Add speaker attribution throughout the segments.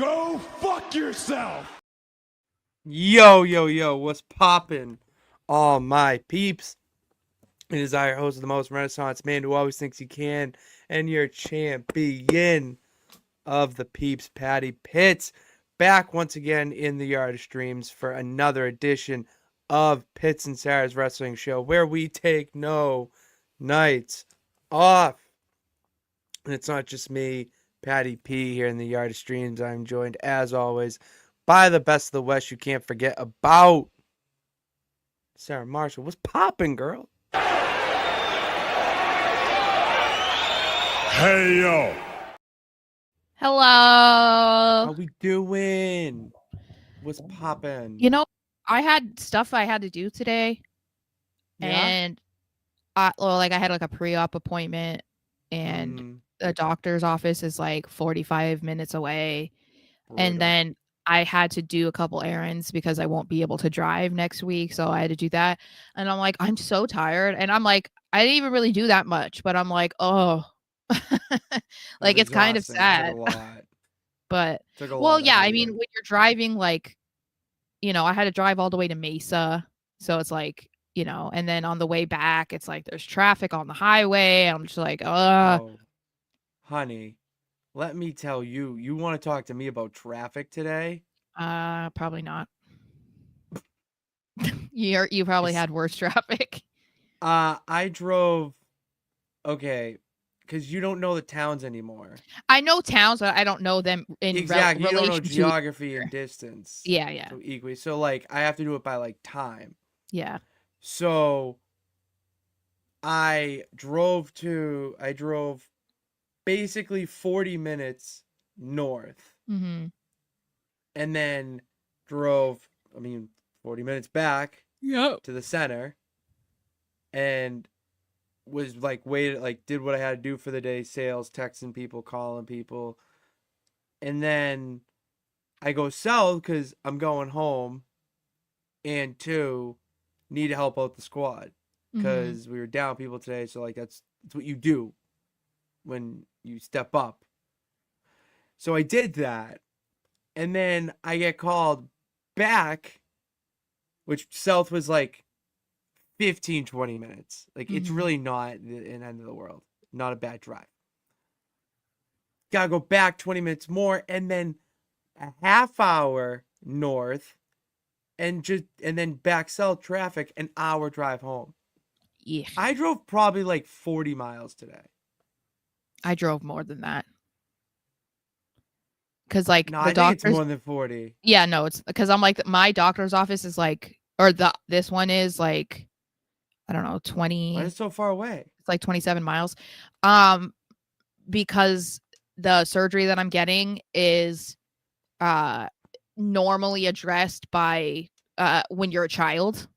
Speaker 1: Go fuck yourself!
Speaker 2: Yo, what's poppin'? All my peeps. It is I, your host of the most Renaissance man who always thinks he can, and your champion of the peeps, Patty Pitts, back once again in the Yard of Streams for another edition of Pitts and Sara's Wrestling Show, where we take no nights off. And it's not just me, Patty P, here in the Yard of Streams. I'm joined, as always, by the best of the West you can't forget about, Sarah Marshall. What's poppin', girl?
Speaker 1: Hey, yo!
Speaker 3: Hello.
Speaker 2: How we doing? What's poppin'?
Speaker 3: You know, I had stuff I had to do today,
Speaker 2: Yeah?
Speaker 3: and I had like a pre-op appointment, and the doctor's office is like 45 minutes away, and then I had to do a couple errands because I won't be able to drive next week, so I had to do that, and I'm like, I'm so tired, and I'm like, I didn't even really do that much, but I'm like, oh, like it's kind of sad. But well, yeah, I mean, when you're driving, like, you know, I had to drive all the way to Mesa, so it's like, you know, and then on the way back, it's like there's traffic on the highway. I'm just like,
Speaker 2: Oh, honey, let me tell you, you want to talk to me about traffic today?
Speaker 3: Probably not. You probably had worse traffic.
Speaker 2: I drove, okay, because you don't know the towns anymore.
Speaker 3: I know towns, but I don't know them in
Speaker 2: exactly. You don't know
Speaker 3: relation to
Speaker 2: geography and distance.
Speaker 3: Yeah.
Speaker 2: So equally. So like I have to do it by like time.
Speaker 3: Yeah.
Speaker 2: So I drove basically 40 minutes north.
Speaker 3: Mm-hmm.
Speaker 2: And then drove 40 minutes back to the center. And was like waited, like did what I had to do for the day, sales, texting people, calling people. And then I go south because I'm going home, and two, need to help out the squad because we were down people today. So like that's what you do when you step up. So I did that, and then I get called back, which south was like 15-20 minutes. Like it's really not an end of the world. Not a bad drive. Gotta go back 20 minutes more, and then a half hour north, and then back south, traffic, an hour drive home.
Speaker 3: Yeah.
Speaker 2: I drove probably like 40 miles today.
Speaker 3: I drove more than that. Cause like
Speaker 2: no, I think it's more than 40.
Speaker 3: Yeah, no, it's because I'm like, my doctor's office is like, this one is like, I don't know, 20.
Speaker 2: Why is it so far away?
Speaker 3: It's like 27 miles. Because the surgery that I'm getting is normally addressed by when you're a child.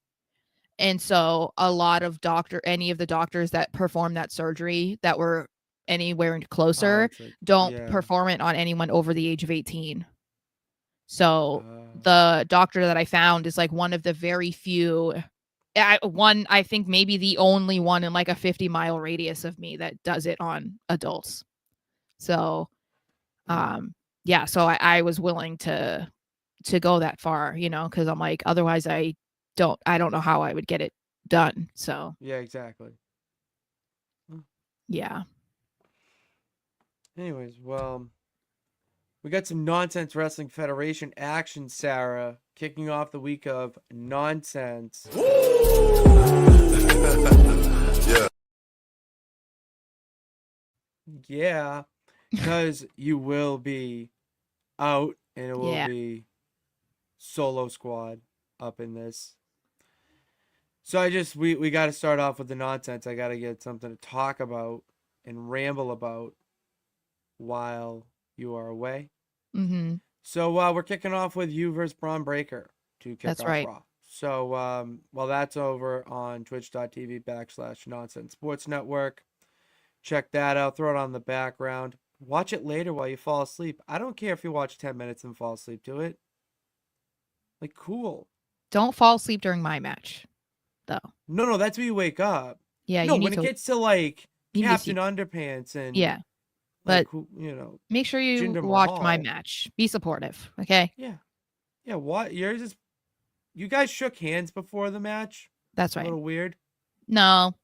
Speaker 3: And so a lot of any of the doctors that perform that surgery that were anywhere closer don't perform it on anyone over the age of 18. So the doctor that I found is like one of the very few, I think maybe the only one in like a 50-mile radius of me that does it on adults. So, yeah, so I was willing to go that far, you know, because I'm like, otherwise I don't know how I would get it done. So
Speaker 2: yeah, exactly.
Speaker 3: Yeah.
Speaker 2: Anyways, well, we got some Nonsense Wrestling Federation action, Sarah, kicking off the week of nonsense. Yeah, because you will be out, and it will be solo squad up in this. So we got to start off with the nonsense. I got to get something to talk about and ramble about while you are away.
Speaker 3: Mm-hmm.
Speaker 2: So we're kicking off with you versus Braun Breaker to kick off Raw. So while that's over on twitch.tv/Nonsense Sports Network, check that out. Throw it on the background. Watch it later while you fall asleep. I don't care if you watch 10 minutes and fall asleep to it. Like, cool.
Speaker 3: Don't fall asleep during my match, though.
Speaker 2: No, that's when you wake up.
Speaker 3: Yeah,
Speaker 2: no, when it gets to like Captain Underpants and
Speaker 3: But
Speaker 2: like,
Speaker 3: make sure you
Speaker 2: Jinder
Speaker 3: watch
Speaker 2: Mahal.
Speaker 3: my match. Be supportive, okay?
Speaker 2: Yeah. What? You guys shook hands before the match?
Speaker 3: That's right.
Speaker 2: A little weird.
Speaker 3: No.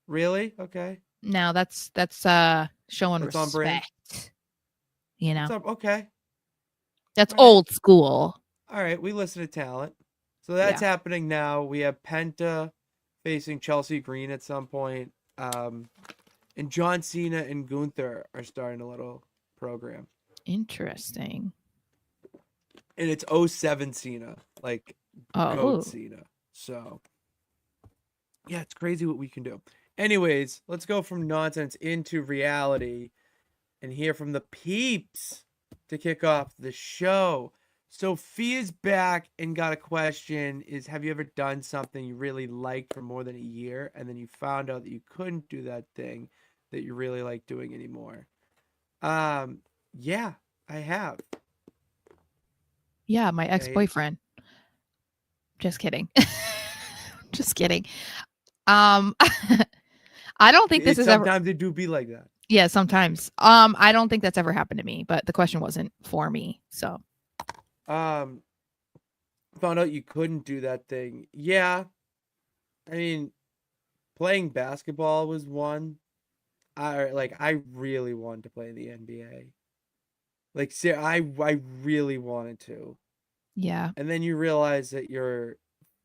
Speaker 2: Really? Okay.
Speaker 3: No, that's showing
Speaker 2: That's on brand.
Speaker 3: respect. You know.
Speaker 2: Okay.
Speaker 3: That's old school.
Speaker 2: All right, we listen to talent. So that's happening now. We have Penta facing Chelsea Green at some point. And John Cena and Gunther are starting a little program.
Speaker 3: Interesting.
Speaker 2: And it's 07 Cena, like Goat Cena. So, yeah, it's crazy what we can do. Anyways, let's go from nonsense into reality and hear from the peeps to kick off the show. Sophia's back and got a question is, have you ever done something you really liked for more than a year and then you found out that you couldn't do that thing that you really like doing anymore? Yeah, I have.
Speaker 3: Yeah, my ex-boyfriend. Just kidding. Just kidding. I don't think this is ever.
Speaker 2: Sometimes they do be like that.
Speaker 3: Yeah, sometimes. I don't think that's ever happened to me, but the question wasn't for me, so.
Speaker 2: Found out you couldn't do that thing. Yeah. I mean, playing basketball was one. I really wanted to play in the NBA. Like, I really wanted to.
Speaker 3: Yeah.
Speaker 2: And then you realize that you're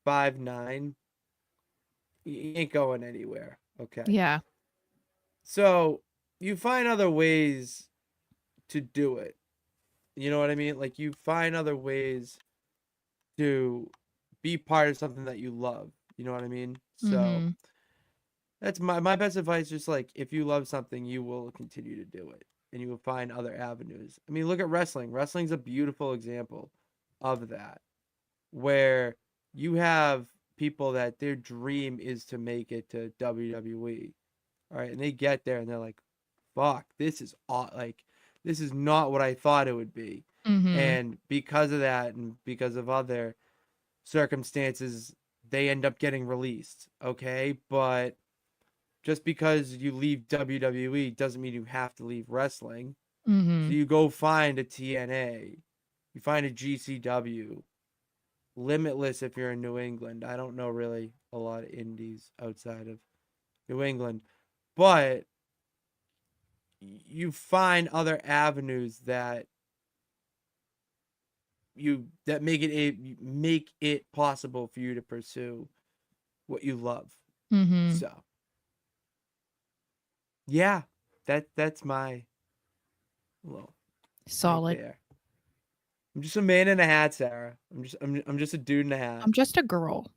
Speaker 2: 5'9". You ain't going anywhere. Okay.
Speaker 3: Yeah.
Speaker 2: So you find other ways to do it. You know what I mean? Like, you find other ways to be part of something that you love. You know what I mean? So that's my best advice. Just like, if you love something, you will continue to do it and you will find other avenues. I mean, look at wrestling. Wrestling's a beautiful example of that, where you have people that their dream is to make it to WWE. All right. And they get there and they're like, fuck, this is not what I thought it would be. And because of that and because of other circumstances, they end up getting released. Okay. But just because you leave WWE doesn't mean you have to leave wrestling. So you go find a TNA, you find a GCW, Limitless if you're in New England. I don't know really a lot of indies outside of New England, but you find other avenues that make it possible for you to pursue what you love. So yeah, that's my little
Speaker 3: solid.
Speaker 2: Right, I'm just a man in a hat, Sarah. I'm just a dude in a hat.
Speaker 3: I'm just a girl.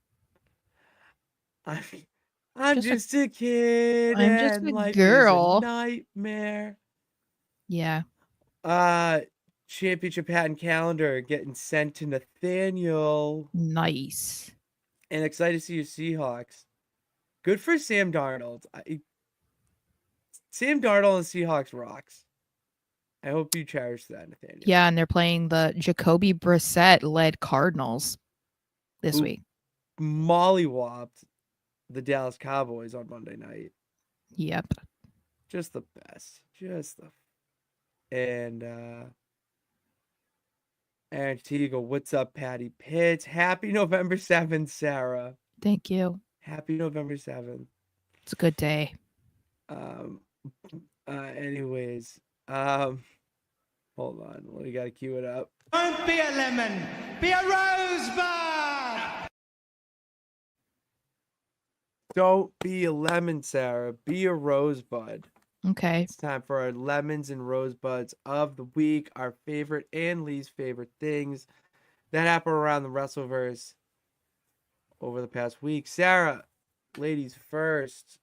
Speaker 2: I'm just a kid.
Speaker 3: I'm just a
Speaker 2: life
Speaker 3: girl.
Speaker 2: Is a nightmare.
Speaker 3: Yeah.
Speaker 2: Championship hat and calendar getting sent to Nathaniel.
Speaker 3: Nice.
Speaker 2: And excited to see your Seahawks. Good for Sam Darnold. Sam Darnold and Seahawks rocks. I hope you cherish that, Nathaniel.
Speaker 3: Yeah, and they're playing the Jacoby Brissett-led Cardinals this week.
Speaker 2: Mollywopped the Dallas Cowboys on Monday night.
Speaker 3: Yep.
Speaker 2: Just the best. And Aaron Teagle, what's up, Patty Pitts? Happy November 7th, Sarah.
Speaker 3: Thank you.
Speaker 2: Happy November 7th.
Speaker 3: It's a good day.
Speaker 2: Anyways, hold on. We gotta cue it up.
Speaker 4: Don't be a lemon, be a rosebud.
Speaker 2: Don't be a lemon, Sarah. Be a rosebud.
Speaker 3: Okay.
Speaker 2: It's time for our lemons and rosebuds of the week. Our favorite and least favorite things that happen around the Wrestleverse over the past week. Sarah, ladies first.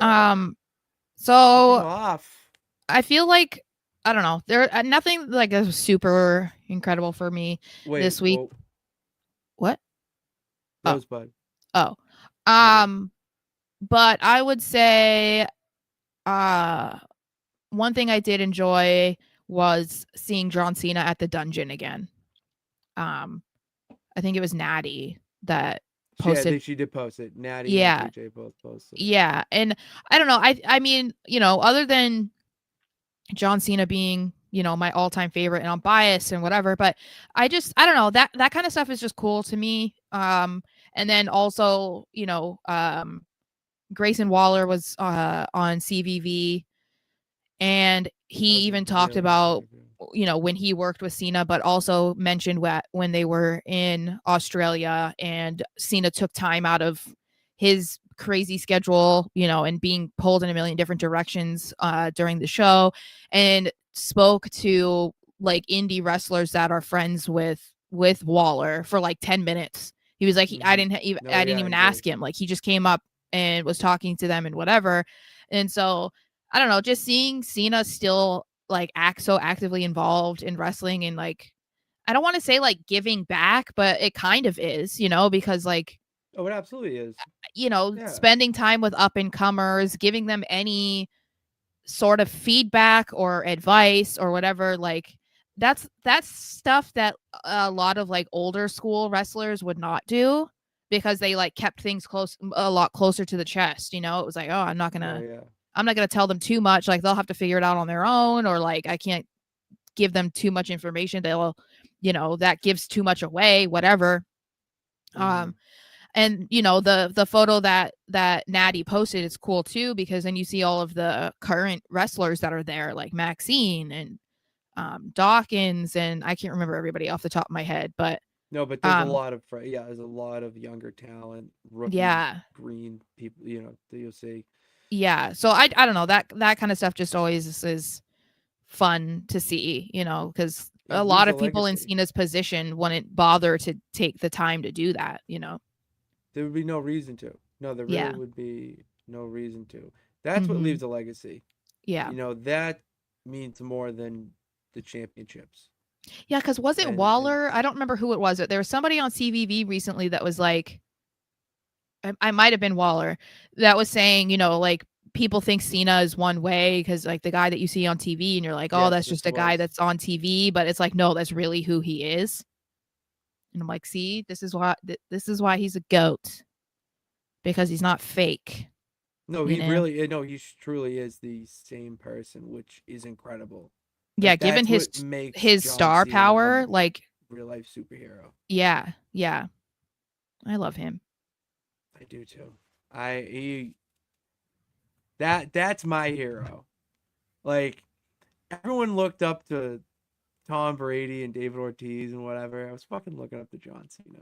Speaker 3: So
Speaker 2: off.
Speaker 3: I feel like, I don't know, there nothing like a super incredible for me this week.
Speaker 2: Whoa.
Speaker 3: What?
Speaker 2: Rosebud.
Speaker 3: Oh. But I would say one thing I did enjoy was seeing John Cena at the dungeon again. I think it was Natty that posted.
Speaker 2: She did post it. Natty
Speaker 3: Yeah.
Speaker 2: and AJ both posted.
Speaker 3: Yeah, and I don't know. I mean, other than John Cena being, my all-time favorite, and I'm biased and whatever, but I don't know, that kind of stuff is just cool to me. And then also, Grayson Waller was on CVV, and he even talked about, when he worked with Cena, but also mentioned when they were in Australia and Cena took time out of his crazy schedule, and being pulled in a million different directions during the show, and spoke to like indie wrestlers that are friends with Waller for like 10 minutes. He was like, I didn't even ask him. Like, he just came up and was talking to them and whatever. And so I don't know, just seeing Cena still like act so actively involved in wrestling, and like, I don't want to say like giving back, but it kind of is, because like,
Speaker 2: oh, it absolutely is.
Speaker 3: Spending time with up and comers, giving them any sort of feedback or advice or whatever, like that's stuff that a lot of like older school wrestlers would not do, because they like kept things a lot closer to the chest. It was like, oh, I'm not gonna tell them too much. Like, they'll have to figure it out on their own, or like, I can't give them too much information. They'll, that gives too much away, whatever. And the photo that Natty posted is cool too, because then you see all of the current wrestlers that are there, like Maxine and Dawkins, and I can't remember everybody off the top of my head, but
Speaker 2: no, but there's a lot of there's a lot of younger talent, rookie, green people, that you'll see.
Speaker 3: Yeah, so I don't know, that kind of stuff just always is fun to see, because a lot of people in Cena's position wouldn't bother to take the time to do that.
Speaker 2: There would be no reason to. No, there really would be no reason to. That's what leaves a legacy.
Speaker 3: Yeah.
Speaker 2: That means more than the championships.
Speaker 3: Yeah, because was it Waller? I don't remember who it was. There was somebody on CVV recently that was like, I might have been Waller, that was saying, like, people think Cena is one way because like the guy that you see on TV, and you're like, oh, that's just a guy that's on TV, but it's like, no, that's really who he is. And I'm like, see, this is why he's a GOAT, because he's not fake.
Speaker 2: No, he really, no, he truly is the same person, which is incredible.
Speaker 3: Yeah, given his star power, like
Speaker 2: real life superhero.
Speaker 3: Yeah, I love him.
Speaker 2: I do too. That's my hero. Like, everyone looked up to Tom Brady and David Ortiz and whatever. I was fucking looking up to John Cena.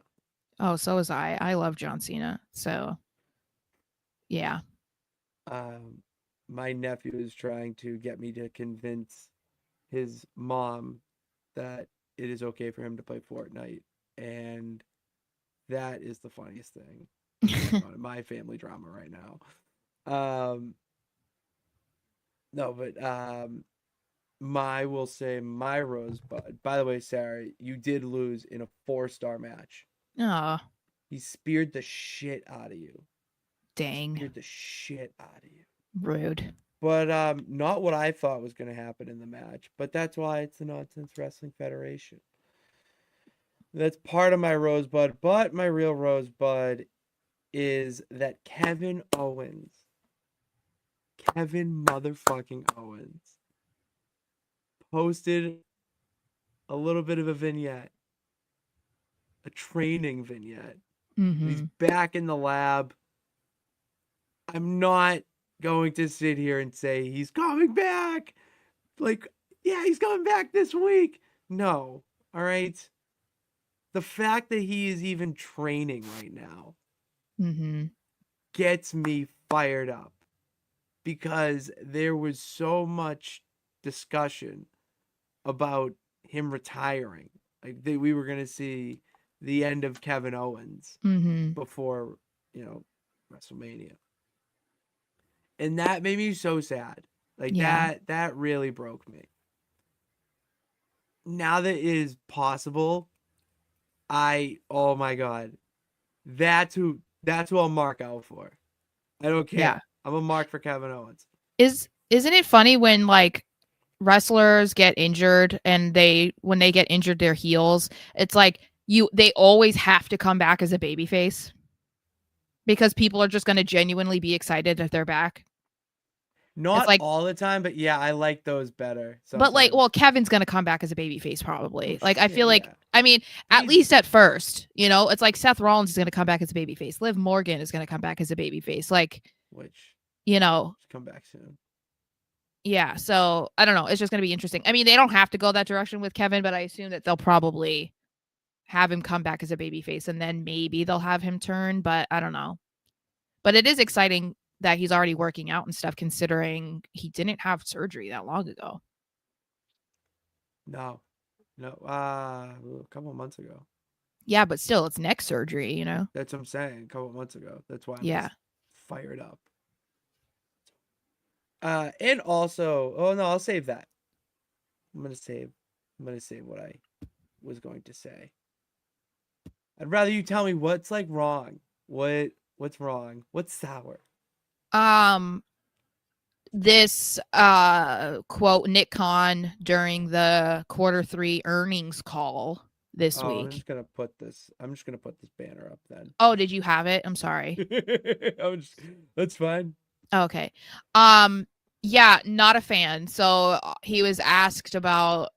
Speaker 3: Oh, so was I. I love John Cena. So, yeah.
Speaker 2: My nephew is trying to get me to convince his mom that it is okay for him to play Fortnite, and that is the funniest thing in my family drama right now. No, but my Rosebud. By the way, Sarah, you did lose in a 4-star match.
Speaker 3: Oh.
Speaker 2: He speared the shit out of you.
Speaker 3: Dang.
Speaker 2: Speared the shit out of you.
Speaker 3: Rude.
Speaker 2: But not what I thought was going to happen in the match. But that's why it's the Nonsense Wrestling Federation. That's part of my Rosebud. But my real Rosebud is that Kevin motherfucking Owens posted a little bit of a vignette. A training vignette.
Speaker 3: Mm-hmm.
Speaker 2: He's back in the lab. I'm not going to sit here and say he's coming back. Like, yeah, he's coming back this week. No. All right. The fact that he is even training right now gets me fired up, because there was so much discussion about him retiring. Like, we were going to see the end of Kevin Owens before, WrestleMania. And that made me so sad. Like, that really broke me. Now that it is possible, oh my God, that's who I'll mark out for. I don't care.
Speaker 3: Yeah.
Speaker 2: I'm a mark for Kevin Owens.
Speaker 3: Isn't it funny when like wrestlers get injured, and when they get injured, their heels, it's like they always have to come back as a babyface. Because people are just going to genuinely be excited if they're back.
Speaker 2: Not all the time, but yeah, I like those better.
Speaker 3: Sometimes. But like, well, Kevin's going to come back as a babyface probably.
Speaker 2: Oh,
Speaker 3: like, I feel like, I mean, at least at first, you know, it's like Seth Rollins is going to come back as a babyface. Liv Morgan is going to come back as a babyface. Like, you know,
Speaker 2: come back soon.
Speaker 3: Yeah, so I don't know. It's just going to be interesting. I mean, they don't have to go that direction with Kevin, but I assume that they'll probably have him come back as a babyface, and then maybe they'll have him turn, but I don't know. But it is exciting that he's already working out and stuff, considering he didn't have surgery that long ago.
Speaker 2: No, a couple of months ago.
Speaker 3: Yeah, but still, it's neck surgery, you know?
Speaker 2: That's what I'm saying. A couple of months ago. That's why I'm fired up. And also, oh no, I'll save that. I'm gonna save what I was going to say. I'd rather you tell me what's like wrong. What's wrong? What's sour?
Speaker 3: This quote Nick Khan during the Q3 earnings call this week.
Speaker 2: I'm just gonna put this banner up then.
Speaker 3: Oh, did you have it? I'm sorry.
Speaker 2: That's fine.
Speaker 3: Okay. Yeah, not a fan. So he was asked about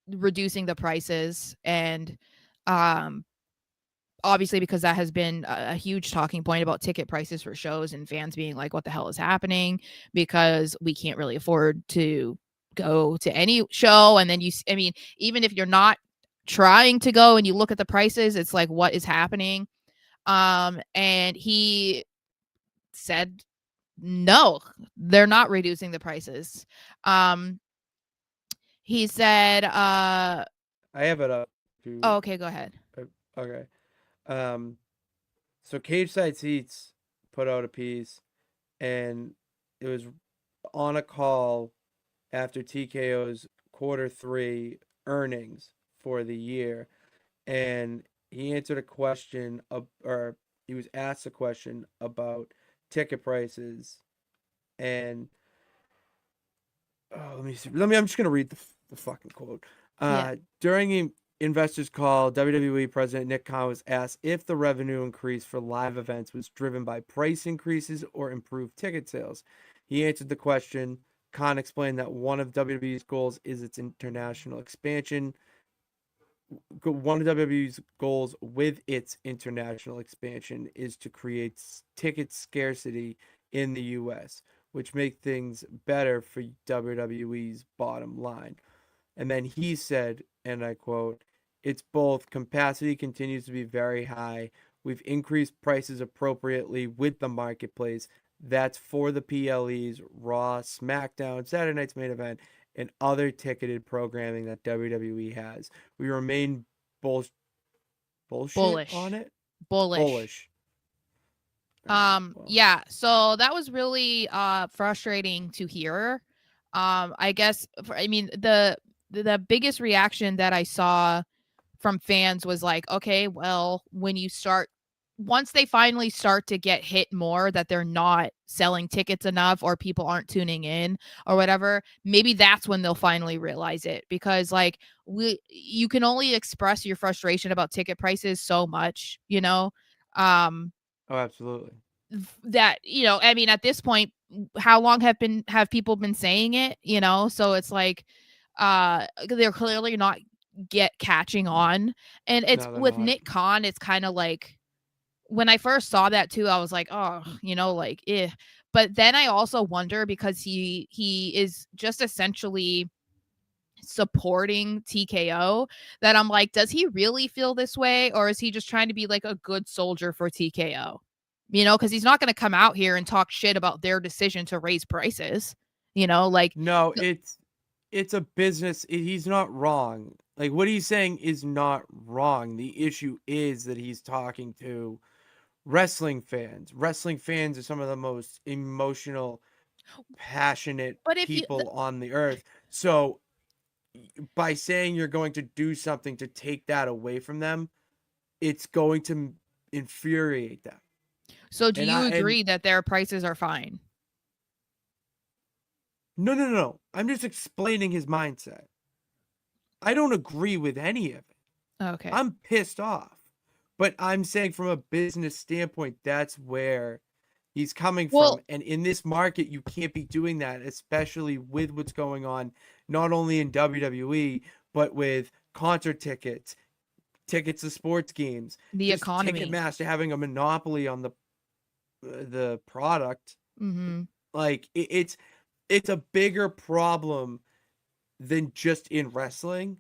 Speaker 3: reducing the prices, and obviously because that has been a huge talking point about ticket prices for shows and fans being like, what the hell is happening? Because we can't really afford to go to any show. And then even if you're not trying to go and you look at the prices, it's like, what is happening? And he said, no, they're not reducing the prices. He said,
Speaker 2: I have it up.
Speaker 3: Oh, okay, go ahead.
Speaker 2: Okay. So Cage Side Seats put out a piece, and it was on a call after TKO's Q3 earnings for the year, and he answered a question or he was asked a question about ticket prices, and let me see. I'm just gonna read the fucking quote. During an investors call, WWE President Nick Khan was asked if the revenue increase for live events was driven by price increases or improved ticket sales. He answered the question. Khan explained that one of WWE's goals is its international expansion. One of WWE's goals with its international expansion is to create ticket scarcity in the U.S., which make things better for WWE's bottom line. And then he said, and I quote, "It's both. Capacity continues to be very high. We've increased prices appropriately with the marketplace. That's for the PLEs, Raw, SmackDown, Saturday Night's Main Event, and other ticketed programming that WWE has. We remain bullish on it. Bullish.
Speaker 3: Yeah, so that was really frustrating to hear. I guess the biggest reaction that I saw from fans was like, okay, well, once they finally start to get hit more that they're not selling tickets enough or people aren't tuning in or whatever, maybe that's when they'll finally realize it, because like you can only express your frustration about ticket prices so much, you know.
Speaker 2: Oh, absolutely.
Speaker 3: That, you know, I mean, at this point, how long have people been saying it, you know? So it's like they're clearly not catching on. And it's with Nick Khan, it's kind of like, when I first saw that too, I was like, oh, you know, like, eh. But then I also wonder, because he is just essentially supporting TKO, that I'm like, does he really feel this way, or is he just trying to be like a good soldier for TKO? You know, because he's not going to come out here and talk shit about their decision to raise prices. You know, like,
Speaker 2: no, it's a business. He's not wrong. Like, what he's saying is not wrong. The issue is that he's talking to wrestling fans. Wrestling fans are some of the most emotional, passionate people on the earth. So by saying you're going to do something to take that away from them, it's going to infuriate them.
Speaker 3: So do you agree that their prices are fine?
Speaker 2: No. I'm just explaining his mindset. I don't agree with any of it.
Speaker 3: Okay.
Speaker 2: I'm pissed off. But I'm saying from a business standpoint, that's where he's coming from. And in this market, you can't be doing that, especially with what's going on, not only in WWE, but with concert tickets to sports games,
Speaker 3: the
Speaker 2: just
Speaker 3: economy,
Speaker 2: Ticketmaster having a monopoly on the product. Like it's a bigger problem than just in wrestling,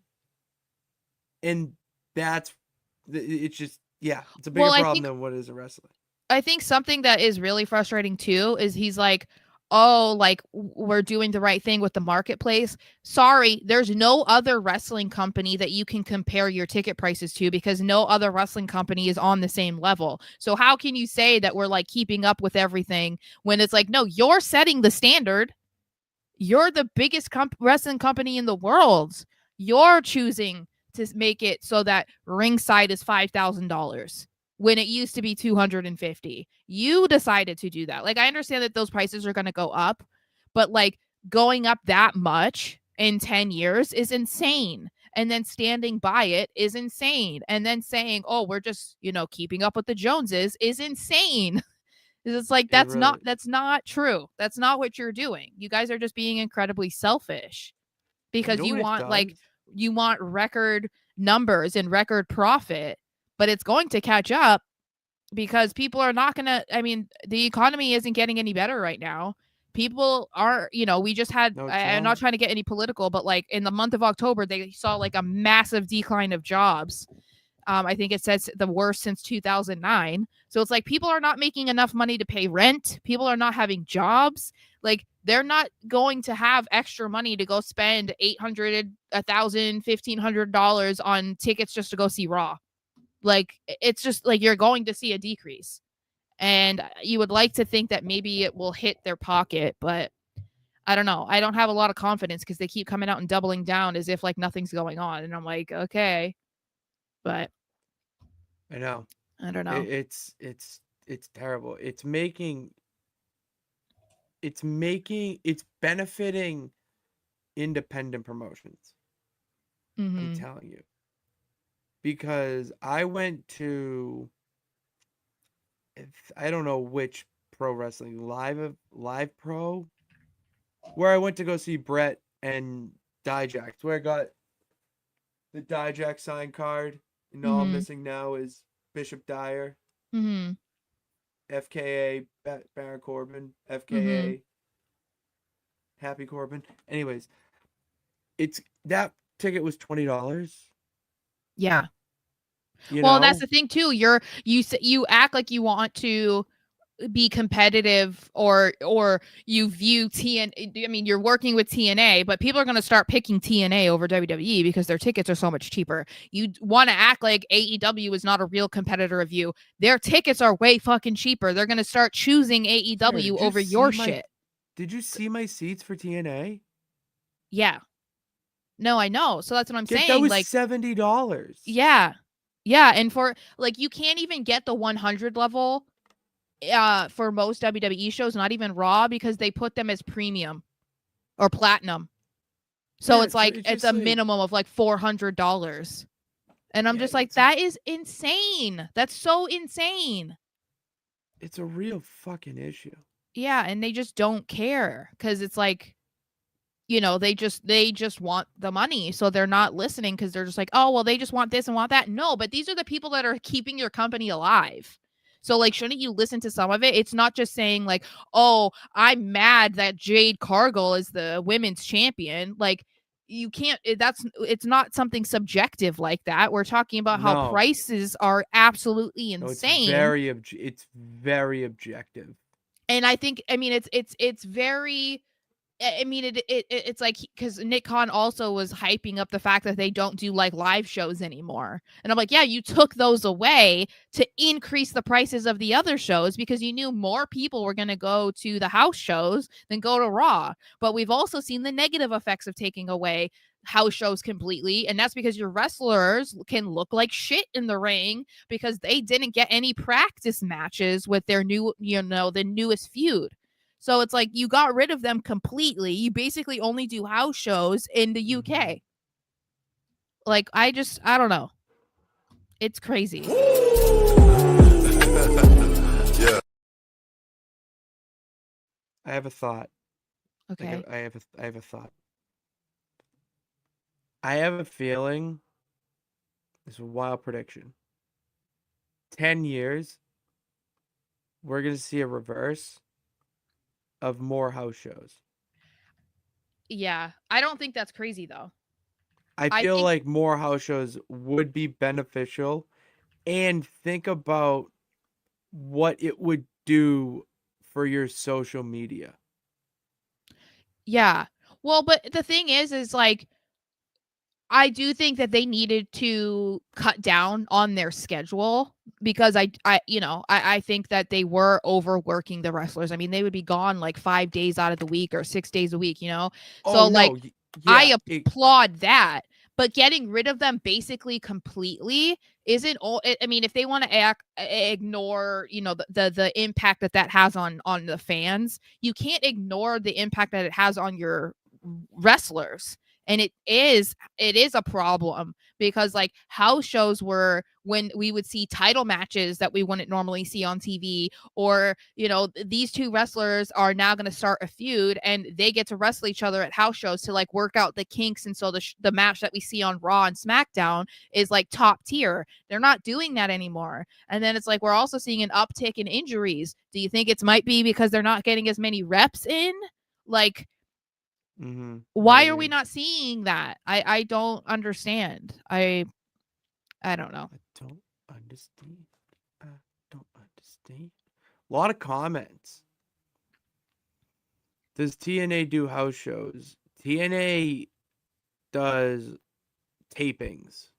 Speaker 2: and it's just it's a bigger problem than what is in wrestling.
Speaker 3: I think something that is really frustrating too is he's like, oh, like we're doing the right thing with the marketplace. Sorry, there's no other wrestling company that you can compare your ticket prices to because no other wrestling company is on the same level. So how can you say that we're like keeping up with everything when it's like, no, you're setting the standard. You're the biggest wrestling company in the world. You're choosing to make it so that ringside is $5,000 when it used to be $250. You decided to do that. Like, I understand that those prices are going to go up, but like going up that much in 10 years is insane. And then standing by it is insane. And then saying, oh, we're just, keeping up with the Joneses is insane. It's like, that's not true. That's not what you're doing. You guys are just being incredibly selfish because you want record numbers and record profit, but it's going to catch up because people are not going to, the economy isn't getting any better right now. People are, we just had, I'm not trying to get any political, but like in the month of October, they saw like a massive decline of jobs. I think it says the worst since 2009. So it's like people are not making enough money to pay rent. People are not having jobs. Like they're not going to have extra money to go spend $800, $1,000, $1,500 on tickets just to go see Raw. Like it's just like you're going to see a decrease. And you would like to think that maybe it will hit their pocket, but I don't know. I don't have a lot of confidence because they keep coming out and doubling down as if like nothing's going on. And I'm like, okay. But
Speaker 2: I know.
Speaker 3: I don't know.
Speaker 2: It's terrible. It's benefiting independent promotions. I'm telling you. Because I went to, I don't know which pro wrestling, Live Pro, where I went to go see Brett and Dijak, where I got the Dijak sign card. And all I'm missing now is Bishop Dyer, FKA Baron Corbin, FKA Happy Corbin. Anyways, that ticket was $20.
Speaker 3: Yeah. Well, and that's the thing too. You act like you want to be competitive or you view TNA. I mean, you're working with TNA, but people are going to start picking TNA over WWE because their tickets are so much cheaper. You want to act like AEW is not a real competitor of you. Their tickets are way fucking cheaper. They're going to start choosing AEW over your shit.
Speaker 2: Did you see my seats for TNA?
Speaker 3: Yeah. No, I know. So that's what I'm saying.
Speaker 2: That was like $70.
Speaker 3: Yeah. Yeah. And for like, you can't even get the 100 level for most WWE shows, not even Raw, because they put them as premium or platinum. So it's like it's a minimum of like $400. And I'm just like, that is insane. That's so insane.
Speaker 2: It's a real fucking issue.
Speaker 3: Yeah, and they just don't care because it's like, they just want the money. So they're not listening because they're just like, oh, well, they just want this and want that. No, but these are the people that are keeping your company alive. So like, shouldn't you listen to some of it? It's not just saying like, oh, I'm mad that Jade Cargill is the women's champion. Like you can't, it's not something subjective like that. We're talking about how prices are absolutely insane.
Speaker 2: It's very objective.
Speaker 3: And I think, it's very, it's like, because Nick Khan also was hyping up the fact that they don't do like live shows anymore. And I'm like, yeah, you took those away to increase the prices of the other shows because you knew more people were going to go to the house shows than go to Raw. But we've also seen the negative effects of taking away house shows completely. And that's because your wrestlers can look like shit in the ring because they didn't get any practice matches with their new, the newest feud. So it's like you got rid of them completely. You basically only do house shows in the UK. Like, I don't know. It's crazy.
Speaker 1: Yeah.
Speaker 2: I have a thought.
Speaker 3: Okay.
Speaker 2: I have a thought. I have a feeling. This is a wild prediction. 10 years, we're gonna see a reverse of more house shows.
Speaker 3: Yeah, I don't think that's crazy though.
Speaker 2: I
Speaker 3: I
Speaker 2: feel
Speaker 3: think
Speaker 2: like more house shows would be beneficial, and think about what it would do for your social media.
Speaker 3: yeah. Well, but the thing is like I do think that they needed to cut down on their schedule because I think that they were overworking the wrestlers. I mean, they would be gone like 5 days out of the week or 6 days a week, you know?
Speaker 2: Oh
Speaker 3: So like
Speaker 2: no,
Speaker 3: I
Speaker 2: yeah,
Speaker 3: applaud that, but getting rid of them basically completely isn't all. I mean, if they want to ignore, the impact that has on the fans, you can't ignore the impact that it has on your wrestlers. And it is a problem because like house shows were when we would see title matches that we wouldn't normally see on TV, or these two wrestlers are now going to start a feud and they get to wrestle each other at house shows to like work out the kinks, and so the match that we see on Raw and SmackDown is like top tier. They're not doing that anymore. And then it's like we're also seeing an uptick in injuries. Do you think it might be because they're not getting as many reps in? Like, why are we not seeing that? I don't understand. I don't know.
Speaker 2: I don't understand. I don't understand. A lot of comments. Does TNA do house shows? TNA does tapings.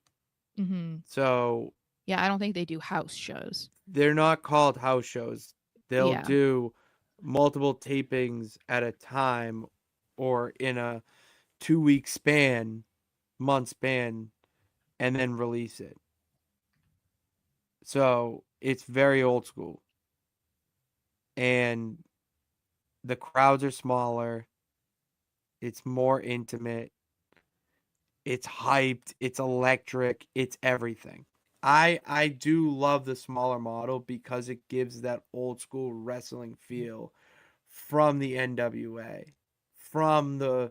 Speaker 3: Mm-hmm.
Speaker 2: So
Speaker 3: Yeah, I don't think they do house shows.
Speaker 2: they're not called house shows. They'll
Speaker 3: Yeah.
Speaker 2: do multiple tapings at a time, or in a 2-week month span, and then release it. So it's very old school. And the crowds are smaller. It's more intimate. It's hyped. It's electric. It's everything. I do love the smaller model because it gives that old school wrestling feel from the NWA, from the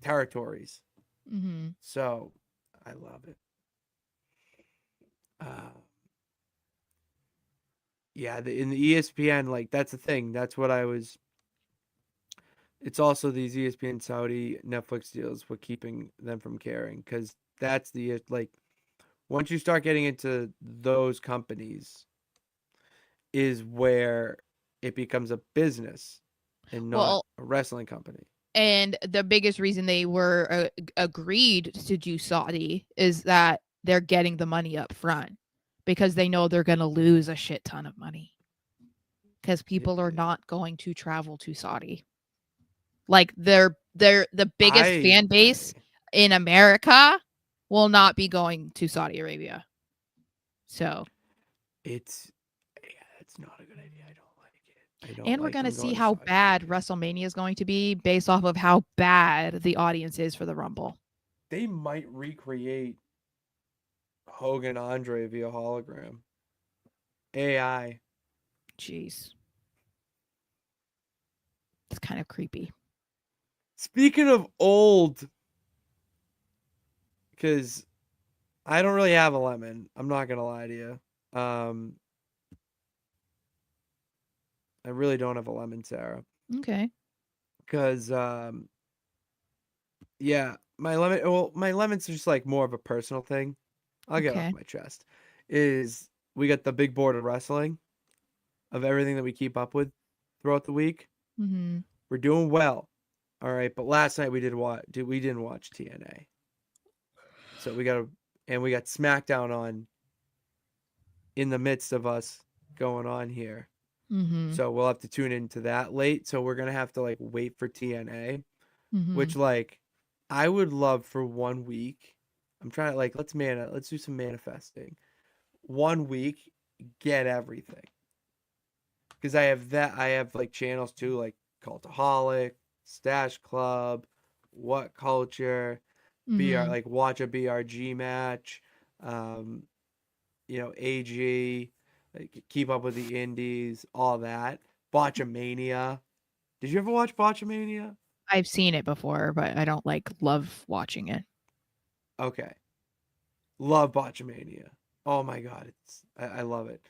Speaker 2: territories.
Speaker 3: Mm-hmm.
Speaker 2: So I love it. Yeah, in the ESPN, like that's the thing. That's what I was. It's also these ESPN Saudi Netflix deals what keeping them from caring, because that's the like once you start getting into those companies is where it becomes a business and not
Speaker 3: Well,
Speaker 2: a wrestling company.
Speaker 3: and the biggest reason they were agreed to do Saudi is that they're getting the money up front because they know they're going to lose a shit ton of money because people are not going to travel to Saudi. Like they're the biggest fan base in America will not be going to Saudi Arabia. So
Speaker 2: it's not a good idea. I don't like it. I don't.
Speaker 3: And we're
Speaker 2: like
Speaker 3: going to
Speaker 2: them
Speaker 3: see
Speaker 2: going to
Speaker 3: how
Speaker 2: Saudi
Speaker 3: bad
Speaker 2: Arabia.
Speaker 3: WrestleMania is going to be based off of how bad the audience is for the Rumble.
Speaker 2: They might recreate Hogan Andre via hologram. AI.
Speaker 3: Jeez. It's kind of creepy.
Speaker 2: Speaking of old, because I don't really have a lemon. I'm not gonna lie to you. I really don't have a lemon, Sarah.
Speaker 3: Okay.
Speaker 2: Because yeah, my lemon. Well, my lemon's just like more of a personal thing. I'll get off
Speaker 3: Okay.
Speaker 2: my chest. Is we got the big board of wrestling, of everything that we keep up with throughout the week.
Speaker 3: Mm-hmm.
Speaker 2: We're doing well. All right, but last night we didn't watch TNA. So we got SmackDown on in the midst of us going on here.
Speaker 3: Mm-hmm.
Speaker 2: So we'll have to tune into that late. So we're gonna have to like wait for TNA, which like I would love for 1 week. I'm trying to like let's do some manifesting. 1 week, get everything. Because I have like channels too, like Cultaholic, Stash Club, What Culture, BR, like watch a BRG match, AG, like Keep Up with the Indies, all that. Botchamania. Did you ever watch Botchamania?
Speaker 3: I've seen it before, but I don't love watching it.
Speaker 2: Okay. Love Botchamania. Oh my god, I love it.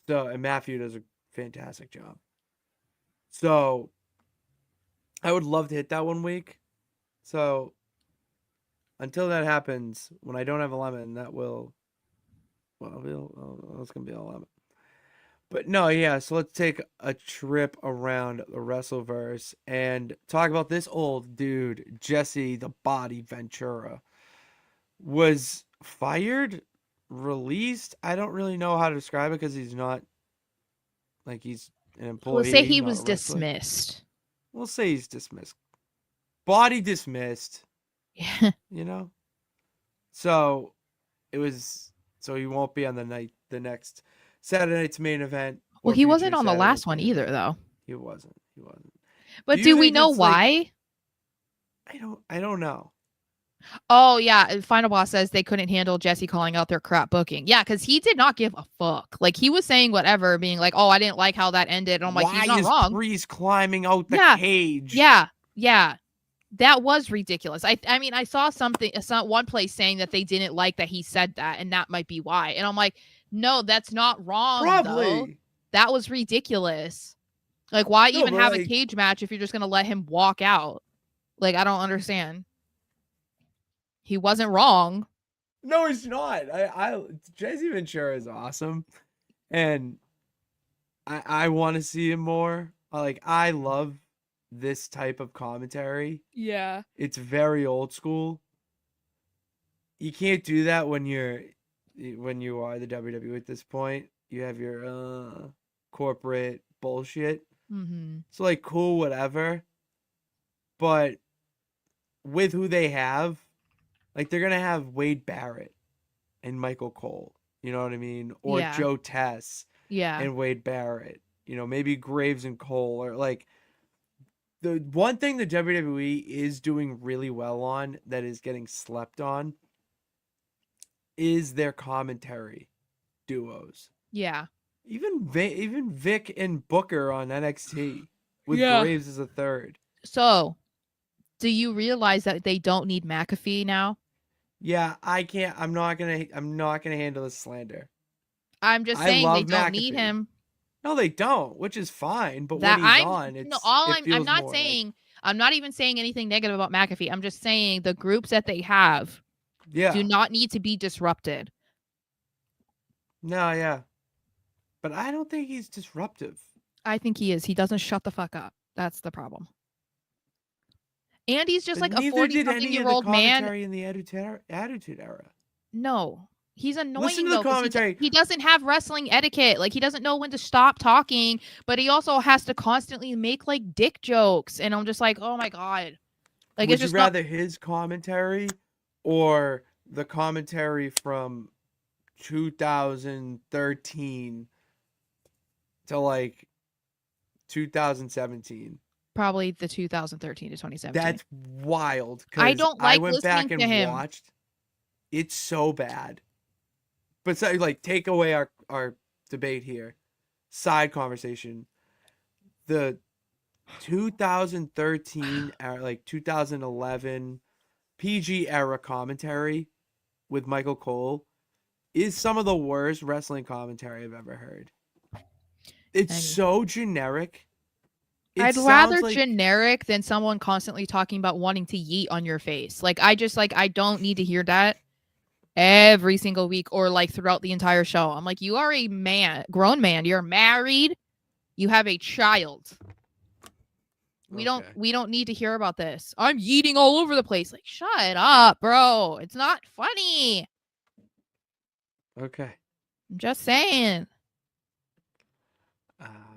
Speaker 2: So, and Matthew does a fantastic job. So I would love to hit that one week. So until that happens, when I don't have a lemon, it's gonna be a lemon. But no, yeah. So let's take a trip around the Wrestleverse and talk about this old dude, Jesse the Body Ventura, was fired, released. I don't really know how to describe it because he's not like he's an employee.
Speaker 3: We'll say he
Speaker 2: not a
Speaker 3: was
Speaker 2: wrestler.
Speaker 3: dismissed.
Speaker 2: We'll say he's dismissed. Body dismissed.
Speaker 3: Yeah.
Speaker 2: So he won't be on the next Saturday night's main event.
Speaker 3: Well, he wasn't on the last one either, though.
Speaker 2: He wasn't.
Speaker 3: But do we know why?
Speaker 2: I don't know.
Speaker 3: Oh yeah, Final Boss says they couldn't handle Jesse calling out their crap booking. Yeah, because he did not give a fuck. Like he was saying whatever, being like, "Oh, I didn't like how that ended." And I'm like, "He's not wrong."
Speaker 2: Why is Priest climbing out the cage?
Speaker 3: Yeah, that was ridiculous. I mean, I saw one place saying that they didn't like that he said that, and that might be why. And I'm like, no, that's not wrong.
Speaker 2: Probably.
Speaker 3: Though. That was ridiculous. Like, why even have a cage match if you're just gonna let him walk out? Like, I don't understand. He wasn't wrong.
Speaker 2: No, he's not. Jesse Ventura is awesome, and I want to see him more. Like, I love this type of commentary.
Speaker 3: Yeah,
Speaker 2: it's very old school. You can't do that when you are the WWE at this point. You have your corporate bullshit.
Speaker 3: Mm-hmm.
Speaker 2: So like, cool, whatever. But with who they have. Like, they're going to have Wade Barrett and Michael Cole. You know what I mean? Or Joe Tess and Wade Barrett. Maybe Graves and Cole. Or, like, the one thing the WWE is doing really well on that is getting slept on is their commentary duos.
Speaker 3: Yeah.
Speaker 2: Even Vic and Booker on NXT with Graves as a third.
Speaker 3: So, do you realize that they don't need McAfee now?
Speaker 2: Yeah, I can't. I'm not gonna handle this slander.
Speaker 3: I'm just saying they don't need him.
Speaker 2: No, they don't, which is fine. But when he's on, it's
Speaker 3: I'm not saying. I'm not even saying anything negative about McAfee. I'm just saying the groups that they have, do not need to be disrupted.
Speaker 2: No, yeah, but I don't think he's disruptive.
Speaker 3: I think he is. He doesn't shut the fuck up. That's the problem. And he's just like a 40-something-year-old man.
Speaker 2: In the Attitude Era.
Speaker 3: No, he's annoying.
Speaker 2: Listen to the commentary.
Speaker 3: He doesn't have wrestling etiquette. Like, he doesn't know when to stop talking, but he also has to constantly make like dick jokes. And I'm just like, oh my god. Like,
Speaker 2: would you rather his commentary or the commentary from 2013 to like 2017?
Speaker 3: Probably the 2013 to 2017.
Speaker 2: That's wild.
Speaker 3: I don't like
Speaker 2: I went back and
Speaker 3: him.
Speaker 2: watched. It's so bad. But so, like, take away our debate here. Side conversation. The 2013 like 2011 PG era commentary with Michael Cole is some of the worst wrestling commentary I've ever heard. It's so generic.
Speaker 3: I'd rather generic than someone constantly talking about wanting to yeet on your face. Like, I don't need to hear that every single week or like throughout the entire show. I'm like, you are a grown man. You're married. You have a child. We don't need to hear about this. I'm yeeting all over the place. Like, shut up, bro. It's not funny.
Speaker 2: Okay.
Speaker 3: I'm just saying.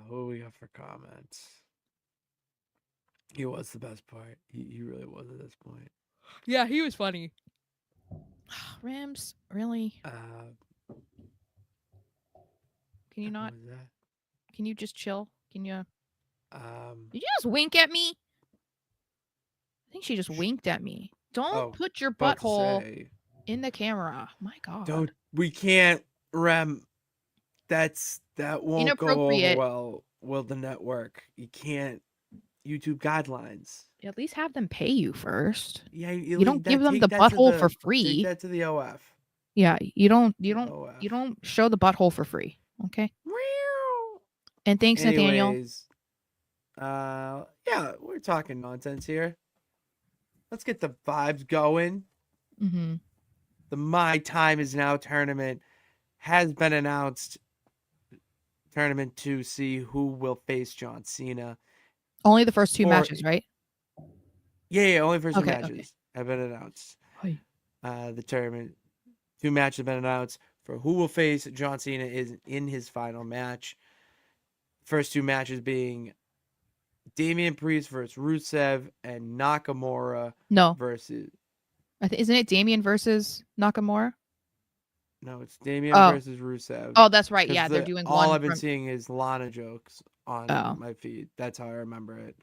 Speaker 2: What do we got for comments? He was the best part. He really was at this point.
Speaker 3: Yeah, he was funny. Rams, really? Can you not? Can you just chill? Can you? Did you just wink at me? I think she just winked at me. Don't put your butthole In the camera. My God.
Speaker 2: We can't, Rem. That won't go over
Speaker 3: Inappropriate.
Speaker 2: well with the network. You can't. YouTube guidelines.
Speaker 3: At least have them pay you first.
Speaker 2: Yeah,
Speaker 3: you don't give them the butthole for free.
Speaker 2: Take that to the OF.
Speaker 3: Yeah, you don't
Speaker 2: OF.
Speaker 3: show the butthole for free. Okay. And thanks, Nathaniel.
Speaker 2: Yeah, we're talking nonsense here. Let's get the vibes going.
Speaker 3: Mm-hmm.
Speaker 2: The My Time Is Now tournament has been announced. Tournament to see who will face John Cena.
Speaker 3: Only the first two matches, right?
Speaker 2: Yeah, only first two matches have been announced. The tournament, 2 matches have been announced for who will face John Cena is in his final match. First 2 matches being Damian Priest versus Rusev and Nakamura versus...
Speaker 3: Isn't it Damian versus Nakamura?
Speaker 2: No, it's Damian versus Rusev.
Speaker 3: Oh, that's right. Yeah, they're doing
Speaker 2: all I've been seeing is Lana jokes on my feed. That's how I remember it.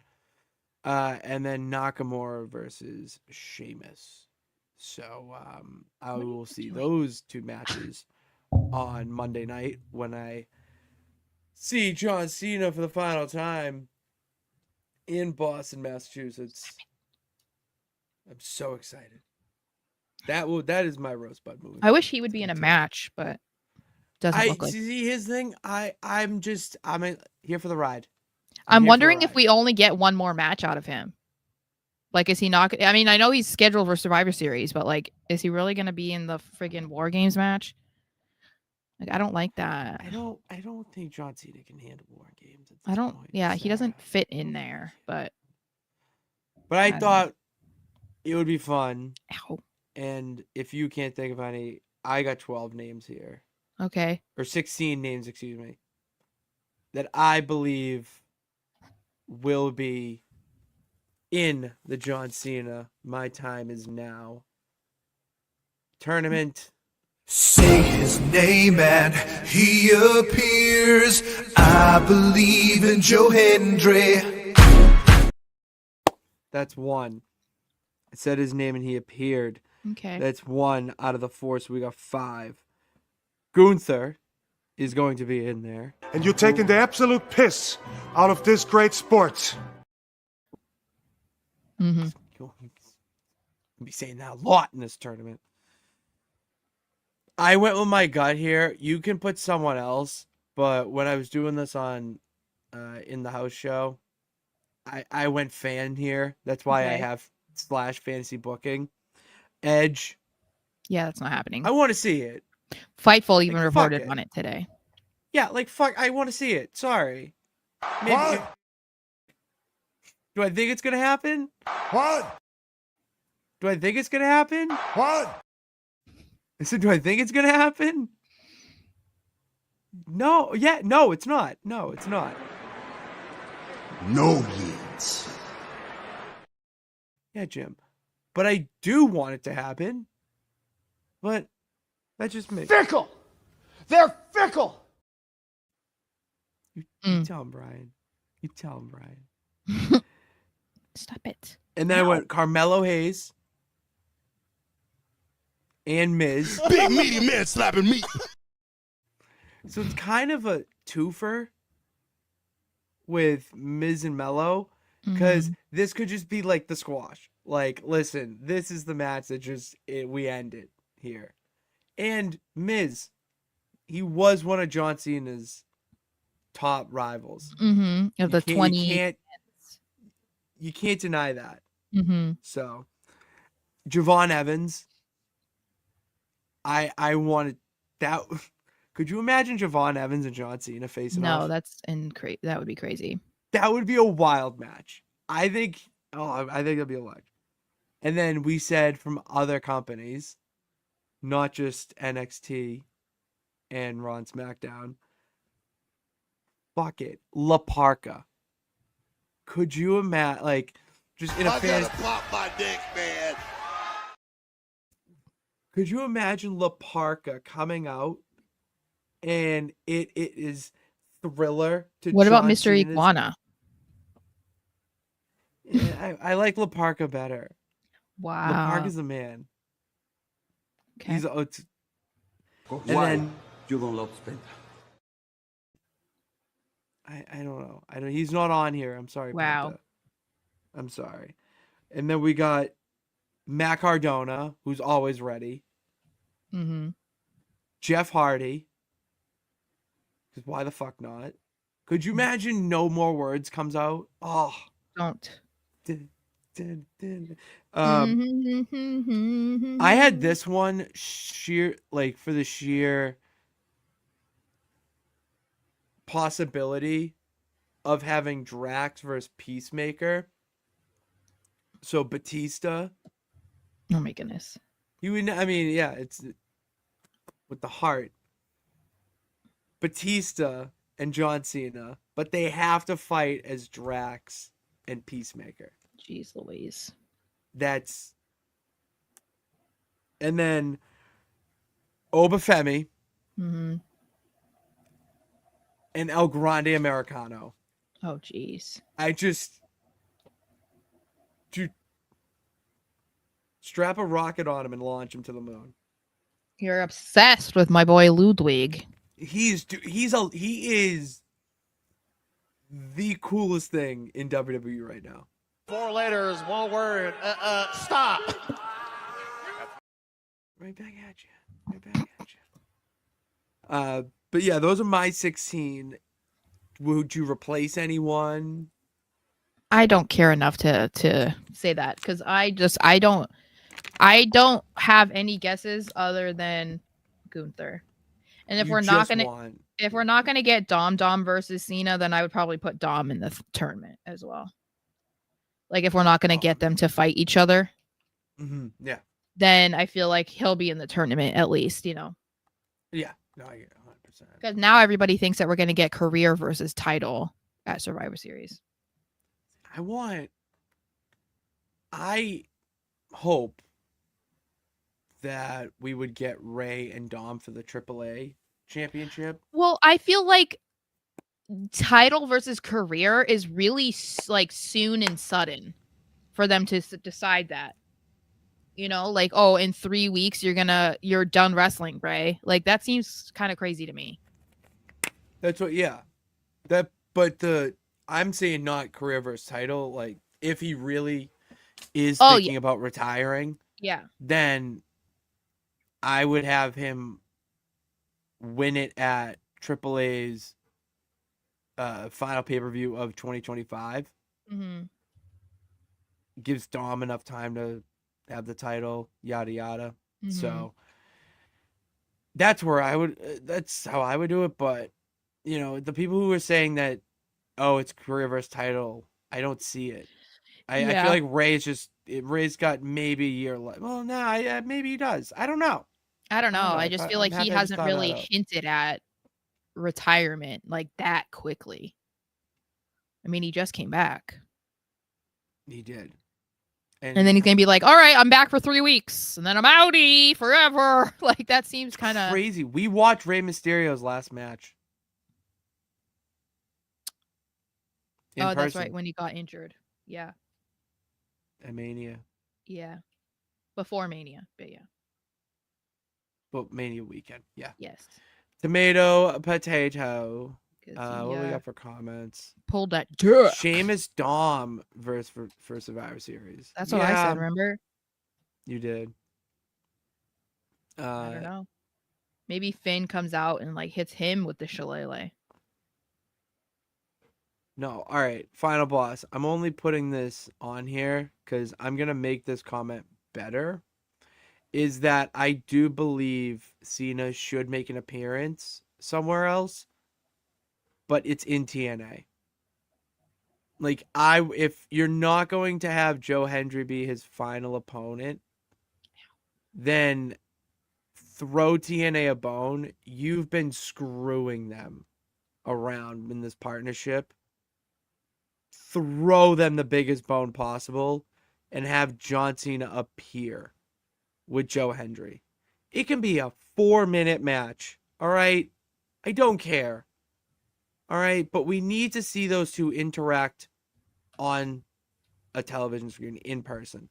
Speaker 2: And then Nakamura versus Sheamus. So I will see those 2 matches on Monday night when I see John Cena for the final time in Boston, Massachusetts. I'm so excited. That is my Rosebud movie.
Speaker 3: I wish he would be in a match, but doesn't look like.
Speaker 2: See his thing. I'm here for the ride.
Speaker 3: I'm wondering if we only get one more match out of him. Like, is he not? I mean, I know he's scheduled for Survivor Series, but like, is he really going to be in the friggin' War Games match? Like, I don't like that.
Speaker 2: I don't think John Cena can handle War Games.
Speaker 3: I don't. Yeah, he doesn't fit in there. But
Speaker 2: I thought it would be fun.
Speaker 3: Ow.
Speaker 2: And if you can't think of any, I got 12 names here.
Speaker 3: Okay.
Speaker 2: Or 16 names, excuse me, that I believe will be in the John Cena My Time Is Now tournament.
Speaker 1: Say his name and he appears. I believe in Joe Hendry.
Speaker 2: That's 1. I said his name and he appeared.
Speaker 3: Okay.
Speaker 2: That's 1 out of the 4, so we got 5. Gunther is going to be in there.
Speaker 5: And you're taking the absolute piss out of this great sport.
Speaker 3: Mm-hmm.
Speaker 2: You'll be saying that a lot in this tournament. I went with my gut here. You can put someone else, but when I was doing this on in the house show, I went fan here. That's why I have / fantasy booking. Edge.
Speaker 3: Yeah, that's not happening.
Speaker 2: I want to see it.
Speaker 3: Fightful even reported on it today.
Speaker 2: Yeah, I want to see it. Sorry. Maybe, do I think it's going to happen?
Speaker 5: What?
Speaker 2: Do I think it's going to happen?
Speaker 5: What?
Speaker 2: I said, do I think it's going to happen? No. Yeah, no, it's not. No, it's not.
Speaker 1: No yet.
Speaker 2: Yeah, Jim. But I do want it to happen. But that's just me.
Speaker 5: Fickle! They're fickle!
Speaker 2: You tell him, Brian. You tell him, Brian.
Speaker 3: Stop it.
Speaker 2: And then I went Carmelo Hayes and Miz.
Speaker 1: Big meaty man slapping me.
Speaker 2: So it's kind of a twofer with Miz and Mello, because this could just be like the squash. Like, listen, this is the match that we end it here. And Miz, he was one of John Cena's top rivals.
Speaker 3: Of the 20.
Speaker 2: You can't deny that.
Speaker 3: Mm-hmm.
Speaker 2: So, Javon Evans, I wanted that. Could you imagine Javon Evans and John Cena facing off?
Speaker 3: No, that would be crazy.
Speaker 2: That would be a wild match. I think that'd be a lot. And then we said from other companies, not just NXT and Raw and SmackDown. Fuck it, La Parka. Could you imagine, just in a fantasy?
Speaker 1: I gotta pop my dick, man.
Speaker 2: Could you imagine La Parka coming out, and it is Thriller to
Speaker 3: What about
Speaker 2: John
Speaker 3: Mr.
Speaker 2: Cena's...
Speaker 3: Iguana?
Speaker 2: Yeah, I like La Parka better.
Speaker 3: Wow.
Speaker 2: La Parka's the man.
Speaker 3: Okay.
Speaker 2: He's and
Speaker 6: Why
Speaker 2: then
Speaker 6: you don't love Spenta?
Speaker 2: I don't know. I don't. He's not on here. I'm sorry,
Speaker 3: Wow.
Speaker 2: Penta. I'm sorry. And then we got Matt Cardona, who's always ready.
Speaker 3: Mm-hmm.
Speaker 2: Jeff Hardy. Because why the fuck not? Could you imagine No More Words comes out? Oh.
Speaker 3: Don't.
Speaker 2: Dun, dun, dun.
Speaker 3: Mm-hmm.
Speaker 2: I had this one for the sheer possibility of having Drax versus Peacemaker. So Batista.
Speaker 3: Oh my goodness.
Speaker 2: You would, I mean, yeah, it's with the heart. Batista and John Cena, but they have to fight as Drax and Peacemaker.
Speaker 3: Jeez Louise.
Speaker 2: And then Obafemi
Speaker 3: Mm-hmm.
Speaker 2: and El Grande Americano.
Speaker 3: Oh jeez.
Speaker 2: Dude, strap a rocket on him and launch him to the moon.
Speaker 3: You're obsessed with my boy Ludwig.
Speaker 2: He is the coolest thing in WWE right now.
Speaker 7: 4 letters, 1 word. Stop.
Speaker 2: Right back at you. But yeah, those are my 16. Would you replace anyone?
Speaker 3: I don't care enough to say that because I don't have any guesses other than Gunther. And if we're not gonna get Dom versus Cena, then I would probably put Dom in the tournament as well. Like if we're not gonna get them to fight each other,
Speaker 2: yeah,
Speaker 3: then I feel like he'll be in the tournament at least,
Speaker 2: Yeah, no, I get 100%.
Speaker 3: Because now everybody thinks that we're gonna get career versus title at Survivor Series.
Speaker 2: I hope that we would get Ray and Dom for the AAA championship.
Speaker 3: Well, I feel like title versus career is really like soon and sudden for them to decide that. You know, like, oh, in 3 weeks you're done wrestling, Ray. Like that seems kind of crazy to me.
Speaker 2: That's what, yeah. I'm saying not career versus title. Like if he really is thinking about retiring, then I would have him win it at AAA's final pay-per-view of 2025.
Speaker 3: Mm-hmm.
Speaker 2: Gives Dom enough time to have the title, yada yada.
Speaker 3: Mm-hmm.
Speaker 2: So that's how I would do it. But you know, the people who are saying that, oh, it's career versus title, I don't see it. I feel like Ray's got maybe a year left. Well, no, maybe he does. I don't know.
Speaker 3: I just feel like he hasn't really hinted at retirement like that quickly. I mean, he just came back.
Speaker 2: He did.
Speaker 3: And then he's going to be like, all right, I'm back for 3 weeks. And then I'm outie forever. Like, that seems kind of
Speaker 2: crazy. We watched Rey Mysterio's last match.
Speaker 3: That's right. When he got injured. Yeah.
Speaker 2: At Mania.
Speaker 3: Yeah. Before Mania. But yeah.
Speaker 2: But Mania weekend. Yeah.
Speaker 3: Yes.
Speaker 2: Tomato, potato.
Speaker 3: What
Speaker 2: do we got for comments?
Speaker 3: Pulled that dick.
Speaker 2: Sheamus Dom for Survivor Series.
Speaker 3: That's what I said, remember?
Speaker 2: You did.
Speaker 3: I don't know. Maybe Finn comes out and like hits him with the shillelagh.
Speaker 2: No, all right. Final boss. I'm only putting this on here because I'm going to make this comment better. Is that I do believe Cena should make an appearance somewhere else, but it's in TNA. Like, if you're not going to have Joe Hendry be his final opponent, then throw TNA a bone. You've been screwing them around in this partnership. Throw them the biggest bone possible and have John Cena appear with Joe Hendry. It can be a 4-minute match. All right. I don't care. All right. But we need to see those two interact on a television screen in person.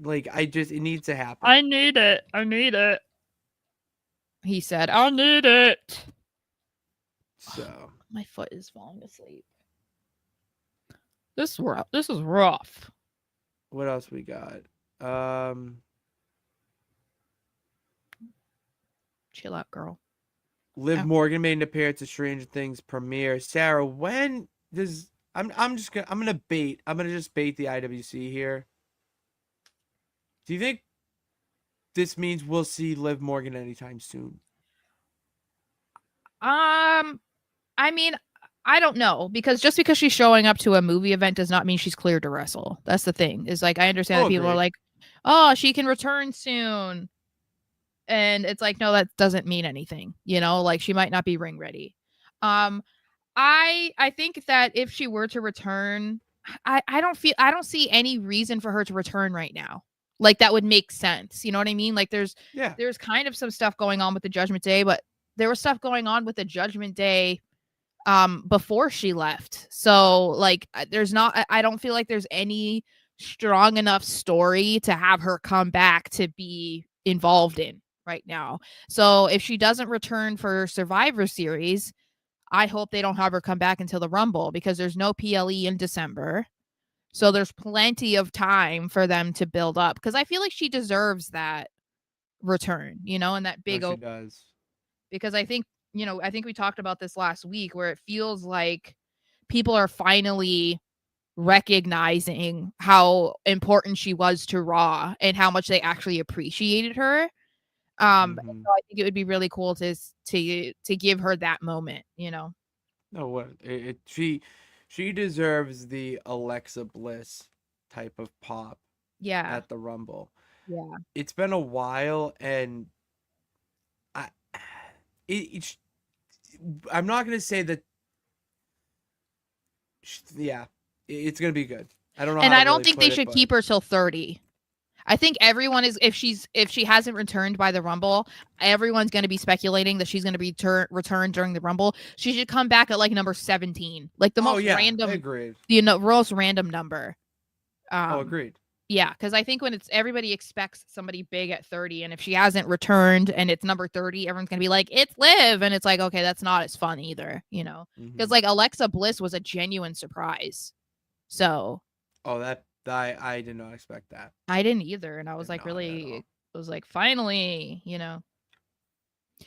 Speaker 2: Like, it needs to happen.
Speaker 3: I need it. He said, I need it.
Speaker 2: So
Speaker 3: my foot is falling asleep. This is rough.
Speaker 2: What else we got?
Speaker 3: Chill out, girl.
Speaker 2: Liv Morgan made an appearance at Stranger Things premiere. Sarah, when does I'm gonna just bait the IWC here. Do you think this means we'll see Liv Morgan anytime soon?
Speaker 3: I mean, I don't know, because just because she's showing up to a movie event does not mean she's cleared to wrestle. That's the thing. Is like, I understand that people are like, oh, she can return soon. And it's like, no, that doesn't mean anything. You know, like she might not be ring ready. I think that if she were to return, I don't see any reason for her to return right now. Like that would make sense. You know what I mean? Like there's kind of some stuff going on with the Judgment Day, but there was stuff going on with the Judgment Day before she left. So like I don't feel like there's any strong enough story to have her come back to be involved in right now. So if she doesn't return for Survivor Series, I hope they don't have her come back until the Rumble, because there's no PLE in December. So there's plenty of time for them to build up, because I feel like she deserves that return, you know, and that big
Speaker 2: she does.
Speaker 3: Because I think we talked about this last week, where it feels like people are finally recognizing how important she was to Raw and how much they actually appreciated her. So I think it would be really cool to give her that moment, you know.
Speaker 2: No, what she deserves the Alexa Bliss type of pop.
Speaker 3: Yeah.
Speaker 2: At the Rumble.
Speaker 3: Yeah.
Speaker 2: It's been a while, and I'm not gonna say that. Yeah, it's gonna be good. I don't know.
Speaker 3: And I don't think they should keep her till 30. I think everyone is, if she hasn't returned by the Rumble, everyone's going to be speculating that she's going to be returned during the Rumble. She should come back at like number 17, like the most random.
Speaker 2: Agreed.
Speaker 3: Most random number.
Speaker 2: Agreed.
Speaker 3: Yeah, because I think when everybody expects somebody big at 30, and if she hasn't returned and it's number 30, everyone's going to be like, it's Liv, and it's like, okay, that's not as fun either, you know, because like Alexa Bliss was a genuine surprise. So.
Speaker 2: I did not expect that.
Speaker 3: I didn't either, and I was like, really, I was like, finally, you know.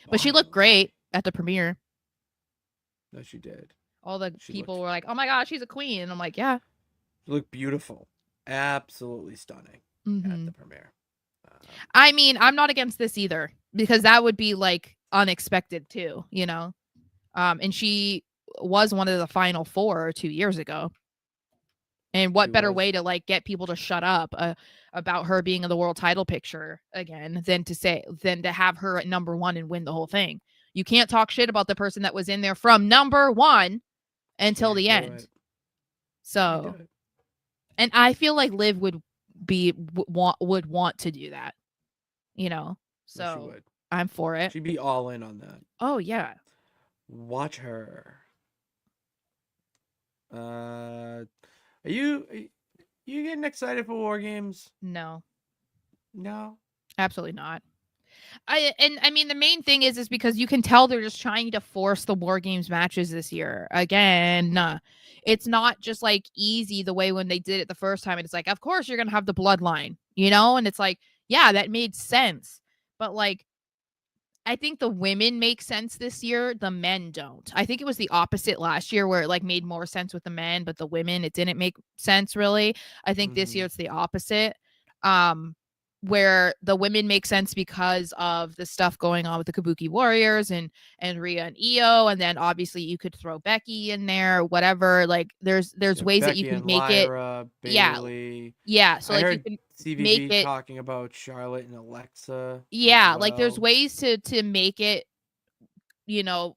Speaker 3: But she looked great at the premiere.
Speaker 2: No, she did.
Speaker 3: All the people were like, "Oh my gosh, she's a queen," and I'm like, "Yeah."
Speaker 2: She looked beautiful, absolutely stunning at the premiere.
Speaker 3: I mean, I'm not against this either, because that would be like unexpected too, you know. And she was one of the final 4 2 years ago. And what better way to like get people to shut up about her being in the world title picture again than to have her at number 1 and win the whole thing. You can't talk shit about the person that was in there from number 1 until the end. So, and I feel like Liv would want to do that, you know. So I'm for it.
Speaker 2: She'd be all in on that.
Speaker 3: Oh yeah.
Speaker 2: Watch her. Are you getting excited for War Games?
Speaker 3: No.
Speaker 2: No?
Speaker 3: Absolutely not. I mean, the main thing is because you can tell they're just trying to force the War Games matches this year. Again, it's not just like easy the way when they did it the first time. And it's like, of course you're going to have the bloodline, you know? And it's like, yeah, that made sense. But like, I think the women make sense this year. The men don't. I think it was the opposite last year, where it like made more sense with the men, but the women, it didn't make sense really. I think this year it's the opposite. Where the women make sense because of the stuff going on with the Kabuki Warriors and Rhea and Io, and then obviously you could throw Becky in there, whatever. Like there's ways
Speaker 2: Becky
Speaker 3: that you can make
Speaker 2: Lyra,
Speaker 3: it.
Speaker 2: Bayley.
Speaker 3: Yeah. So
Speaker 2: I
Speaker 3: like
Speaker 2: heard
Speaker 3: you can
Speaker 2: CVV
Speaker 3: make it
Speaker 2: talking about Charlotte and Alexa.
Speaker 3: Yeah, like there's ways to make it. You know,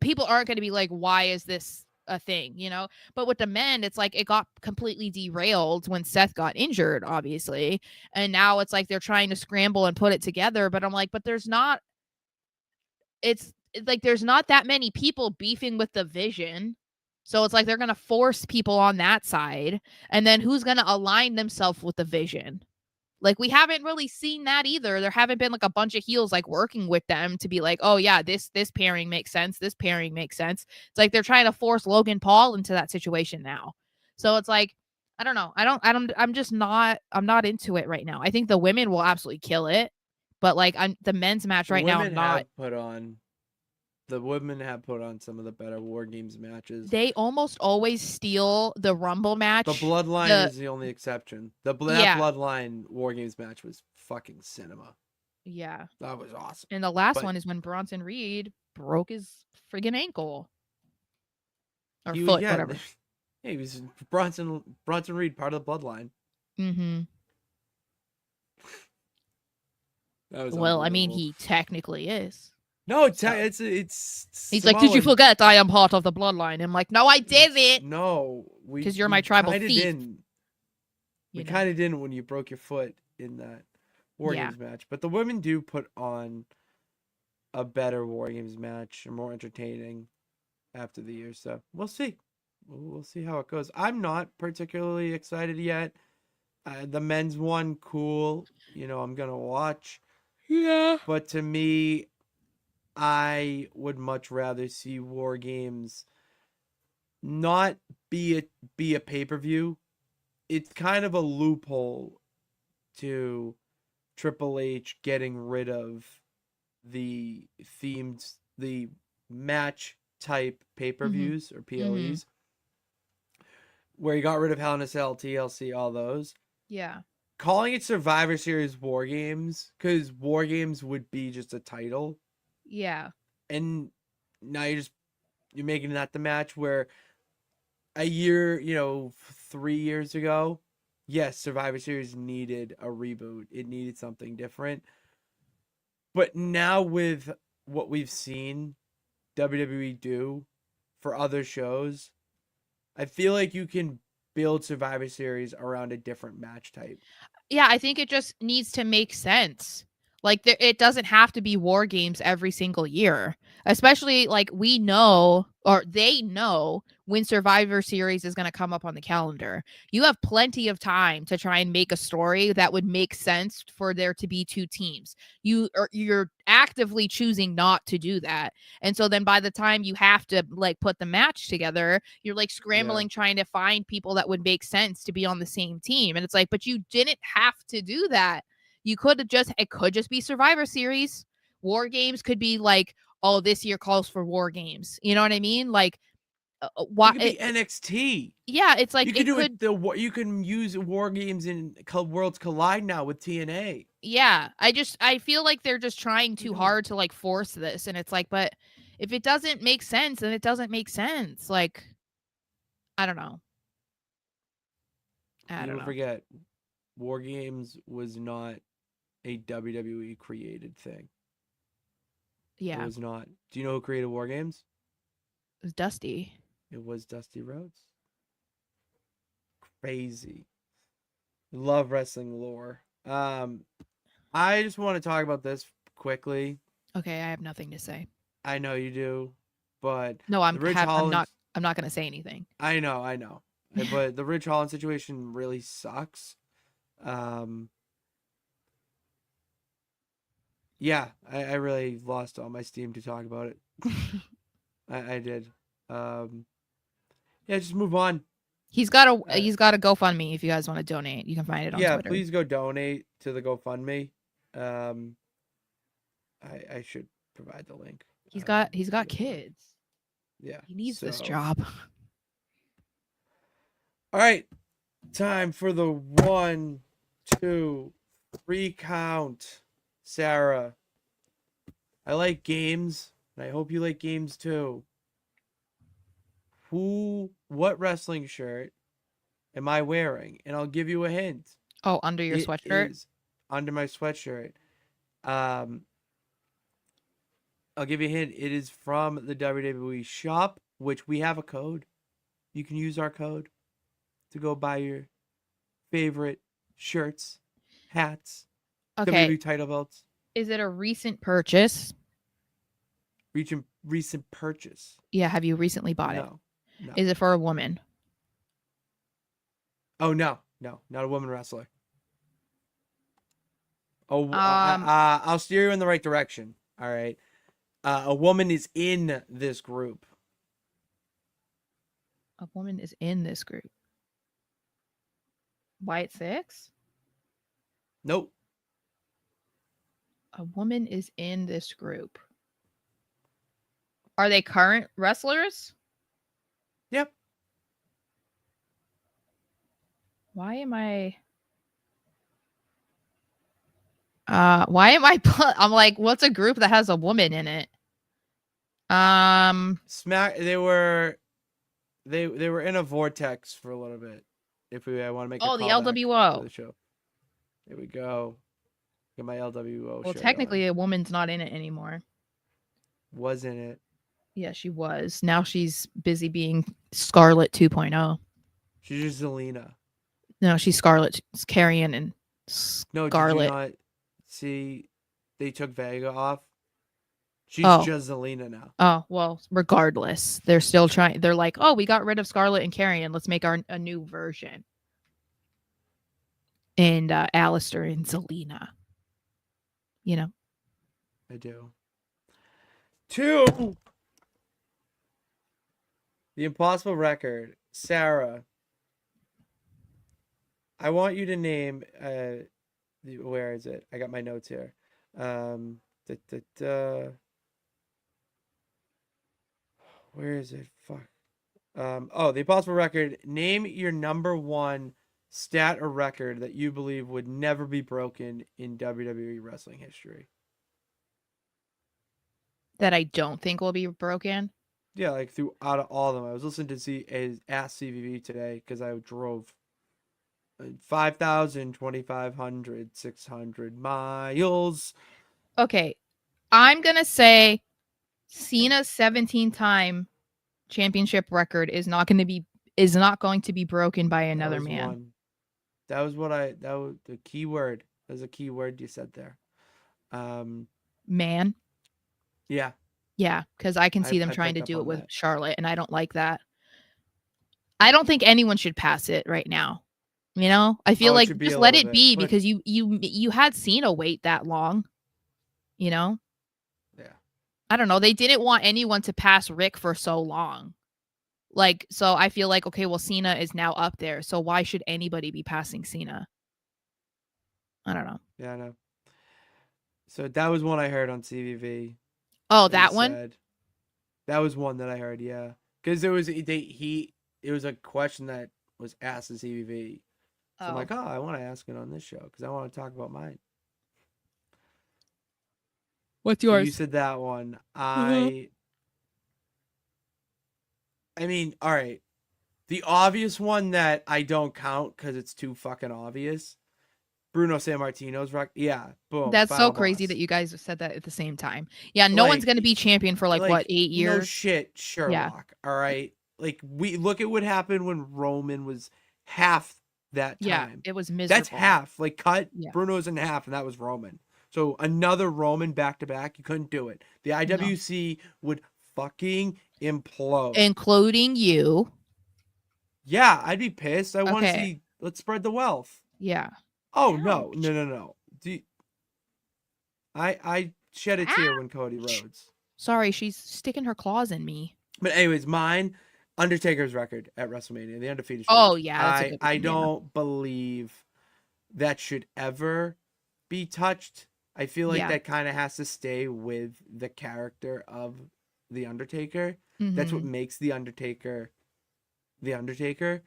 Speaker 3: people aren't going to be like, why is this a thing, you know? But with the men, it's like it got completely derailed when Seth got injured, obviously, and now it's like they're trying to scramble and put it together. But I'm like, but there's not that many people beefing with the Vision, so it's like they're gonna force people on that side, and then who's gonna align themselves with the Vision? Like, we haven't really seen that either. There haven't been like a bunch of heels like working with them to be like, oh yeah, this pairing makes sense. This pairing makes sense. It's like they're trying to force Logan Paul into that situation now. So it's like, I don't know. I'm not into it right now. I think the women will absolutely kill it. But like the men's match right now,
Speaker 2: The women have put on some of the better War Games matches.
Speaker 3: They almost always steal the Rumble match.
Speaker 2: The Bloodline is the only exception. That Bloodline War Games match was fucking cinema.
Speaker 3: Yeah.
Speaker 2: That was awesome.
Speaker 3: And the last one is when Bronson Reed broke his friggin' ankle. Or foot, whatever.
Speaker 2: Yeah, he was Bronson Reed, part of the Bloodline.
Speaker 3: Mm-hmm. Well, I mean, he technically is.
Speaker 2: No, it's
Speaker 3: he's like, did you forget I am part of the Bloodline? I'm like, no, I didn't.
Speaker 2: No,
Speaker 3: because you're my tribal thief.
Speaker 2: We kind of didn't when you broke your foot in that War Games match. But the women do put on a better War Games match and more entertaining after the year. So we'll see. We'll see how it goes. I'm not particularly excited yet. The men's one, cool. I'm going to watch.
Speaker 3: Yeah.
Speaker 2: But to me, I would much rather see War Games not be a pay-per-view. It's kind of a loophole to Triple H getting rid of the match type pay-per-views or PLEs, where he got rid of Hell in a Cell, TLC, all those.
Speaker 3: Yeah.
Speaker 2: Calling it Survivor Series War Games, because War Games would be just a title.
Speaker 3: Yeah.
Speaker 2: And now you're making that the match where a year, 3 years ago, yes, Survivor Series needed a reboot. It needed something different. But now with what we've seen WWE do for other shows, I feel like you can build Survivor Series around a different match type.
Speaker 3: Yeah, I think it just needs to make sense. Like, it doesn't have to be War Games every single year. Especially, like, we know, or they know, when Survivor Series is going to come up on the calendar. You have plenty of time to try and make a story that would make sense for there to be two teams. You're actively choosing not to do that. And so then by the time you have to, like, put the match together, you're, like, scrambling trying to find people that would make sense to be on the same team. And it's like, but you didn't have to do that. It could just be Survivor Series. War Games could be like, oh, this year calls for War Games. You know what I mean? Like,
Speaker 2: why it could be NXT?
Speaker 3: Yeah, it's like
Speaker 2: you can use War Games in Worlds Collide now with TNA.
Speaker 3: Yeah, I feel like they're just trying too hard to like force this, and it's like, but if it doesn't make sense, then it doesn't make sense. Like, I don't know.
Speaker 2: Don't forget, War Games was not a WWE created thing.
Speaker 3: Yeah.
Speaker 2: It was not. Do you know who created War Games?
Speaker 3: It was Dusty.
Speaker 2: It was Dusty Rhodes. Crazy. Love wrestling lore. I just want to talk about this quickly.
Speaker 3: Okay, I have nothing to say.
Speaker 2: I know you do, but
Speaker 3: no, I'm not going to say anything.
Speaker 2: I know. But the Ridge Holland situation really sucks. Yeah, I really lost all my steam to talk about it. I did. Yeah, just move on.
Speaker 3: He's got a GoFundMe if you guys want to donate. You can find it on Twitter.
Speaker 2: Yeah, please go donate to the GoFundMe. I should provide the link.
Speaker 3: He's got kids.
Speaker 2: Yeah.
Speaker 3: He needs this job.
Speaker 2: All right. Time for the 1, 2, 3 count. Sara, I like games, and I hope you like games too. What wrestling shirt am I wearing? And I'll give you a hint.
Speaker 3: Oh, under your sweatshirt?
Speaker 2: Is under my sweatshirt. I'll give you a hint. It is from the WWE shop, which we have a code. You can use our code to go buy your favorite shirts, hats,
Speaker 3: okay.
Speaker 2: WWE title belts.
Speaker 3: Is it a recent purchase?
Speaker 2: Recent purchase.
Speaker 3: Yeah, have you recently bought it?
Speaker 2: No.
Speaker 3: Is it for a woman?
Speaker 2: Oh, no, not a woman wrestler. Oh, I'll steer you in the right direction. All right. A woman is in this group.
Speaker 3: A woman is in this group. White Six?
Speaker 2: Nope.
Speaker 3: A woman is in this group. Are they current wrestlers?
Speaker 2: Yep.
Speaker 3: Why am I I'm like, what's a group that has a woman in it?
Speaker 2: They were in a vortex for a little bit. I want to make
Speaker 3: the
Speaker 2: callback
Speaker 3: LWO.
Speaker 2: to the show. There we go. Get my LWO.
Speaker 3: Well,
Speaker 2: shirt
Speaker 3: technically
Speaker 2: on.
Speaker 3: a woman's not in it anymore.
Speaker 2: Was in it.
Speaker 3: Yeah, she was. Now she's busy being Scarlet 2.0.
Speaker 2: She's just Zelina.
Speaker 3: No, she's Scarlet Carrion and
Speaker 2: No,
Speaker 3: Scarlet.
Speaker 2: did you not see they took Vega off? She's
Speaker 3: Oh.
Speaker 2: just Zelina now.
Speaker 3: Oh, well, regardless. They're still trying. They're like, oh, we got rid of Scarlet and Carrion. Let's make a new version. And Alistair and Zelina. You know?
Speaker 2: I do. 2. The Impossible Record. Sara. I want you to name where is it? I got my notes here. Where is it? Fuck. The Impossible Record. Name your number 1 stat or record that you believe would never be broken in WWE wrestling history.
Speaker 3: That I don't think will be broken.
Speaker 2: Yeah, like throughout all of them. I was listening to Ask CVV today because I drove 5,000, 2,500, 600 miles.
Speaker 3: Okay. I'm going to say Cena's 17-time championship record is not going to be broken by another man.
Speaker 2: That was the key word. There's a key word you said there.
Speaker 3: Man.
Speaker 2: Yeah.
Speaker 3: Yeah, because I can see them trying to do it with Charlotte, and I don't like that. I don't think anyone should pass it right now. You know, I feel like just let it be because you had Cena wait that long. You know.
Speaker 2: Yeah.
Speaker 3: I don't know. They didn't want anyone to pass Rick for so long. Like, so I feel like, okay, well, Cena is now up there. So why should anybody be passing Cena? I don't know.
Speaker 2: Yeah, I know. So that was one I heard on CVV.
Speaker 3: Oh, that one?
Speaker 2: That was one that I heard, yeah. Because it was a question that was asked at CVV. So I'm like, I want to ask it on this show because I want to talk about mine.
Speaker 3: What's yours?
Speaker 2: So you said that one. I mean, all right. The obvious one that I don't count because it's too fucking obvious. Bruno Sammartino's rock. Yeah, boom.
Speaker 3: That's so crazy
Speaker 2: boss.
Speaker 3: that you guys have said that at the same time. Yeah, no one's going to be champion for what, 8 years?
Speaker 2: No shit, Sherlock. Yeah. All right. Like, we look at what happened when Roman was half that time.
Speaker 3: Yeah, it was miserable.
Speaker 2: That's half. Like, cut Bruno's in half, and that was Roman. So another Roman back to back, you couldn't do it. The IWC would fucking implode,
Speaker 3: including you.
Speaker 2: Yeah, I'd be pissed. I want to see. Let's spread the wealth.
Speaker 3: Yeah.
Speaker 2: Oh no. I shed a tear when Cody Rhodes.
Speaker 3: Sorry, she's sticking her claws in me.
Speaker 2: But anyways, mine, Undertaker's record at WrestleMania, the undefeated streak.
Speaker 3: Oh yeah,
Speaker 2: I don't believe that should ever be touched. I feel like that kind of has to stay with the character of the Undertaker. Mm-hmm. That's what makes the Undertaker the Undertaker.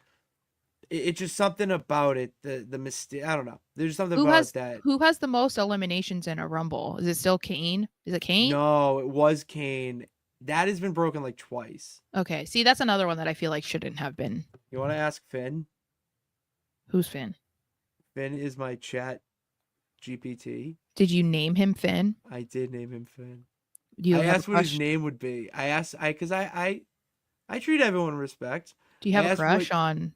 Speaker 2: It's just something about it, the mistake. I don't know. There's something that.
Speaker 3: Who has the most eliminations in a Rumble? Is it still Kane? Is it Kane?
Speaker 2: No, it was Kane. That has been broken like twice.
Speaker 3: Okay, see, that's another one that I feel like shouldn't have been.
Speaker 2: You want to ask Finn?
Speaker 3: Who's Finn?
Speaker 2: Finn is my chat GPT.
Speaker 3: Did you name him Finn?
Speaker 2: I did name him Finn.
Speaker 3: I
Speaker 2: asked what his name would be. Because I treat everyone with respect.
Speaker 3: Do you have a crush on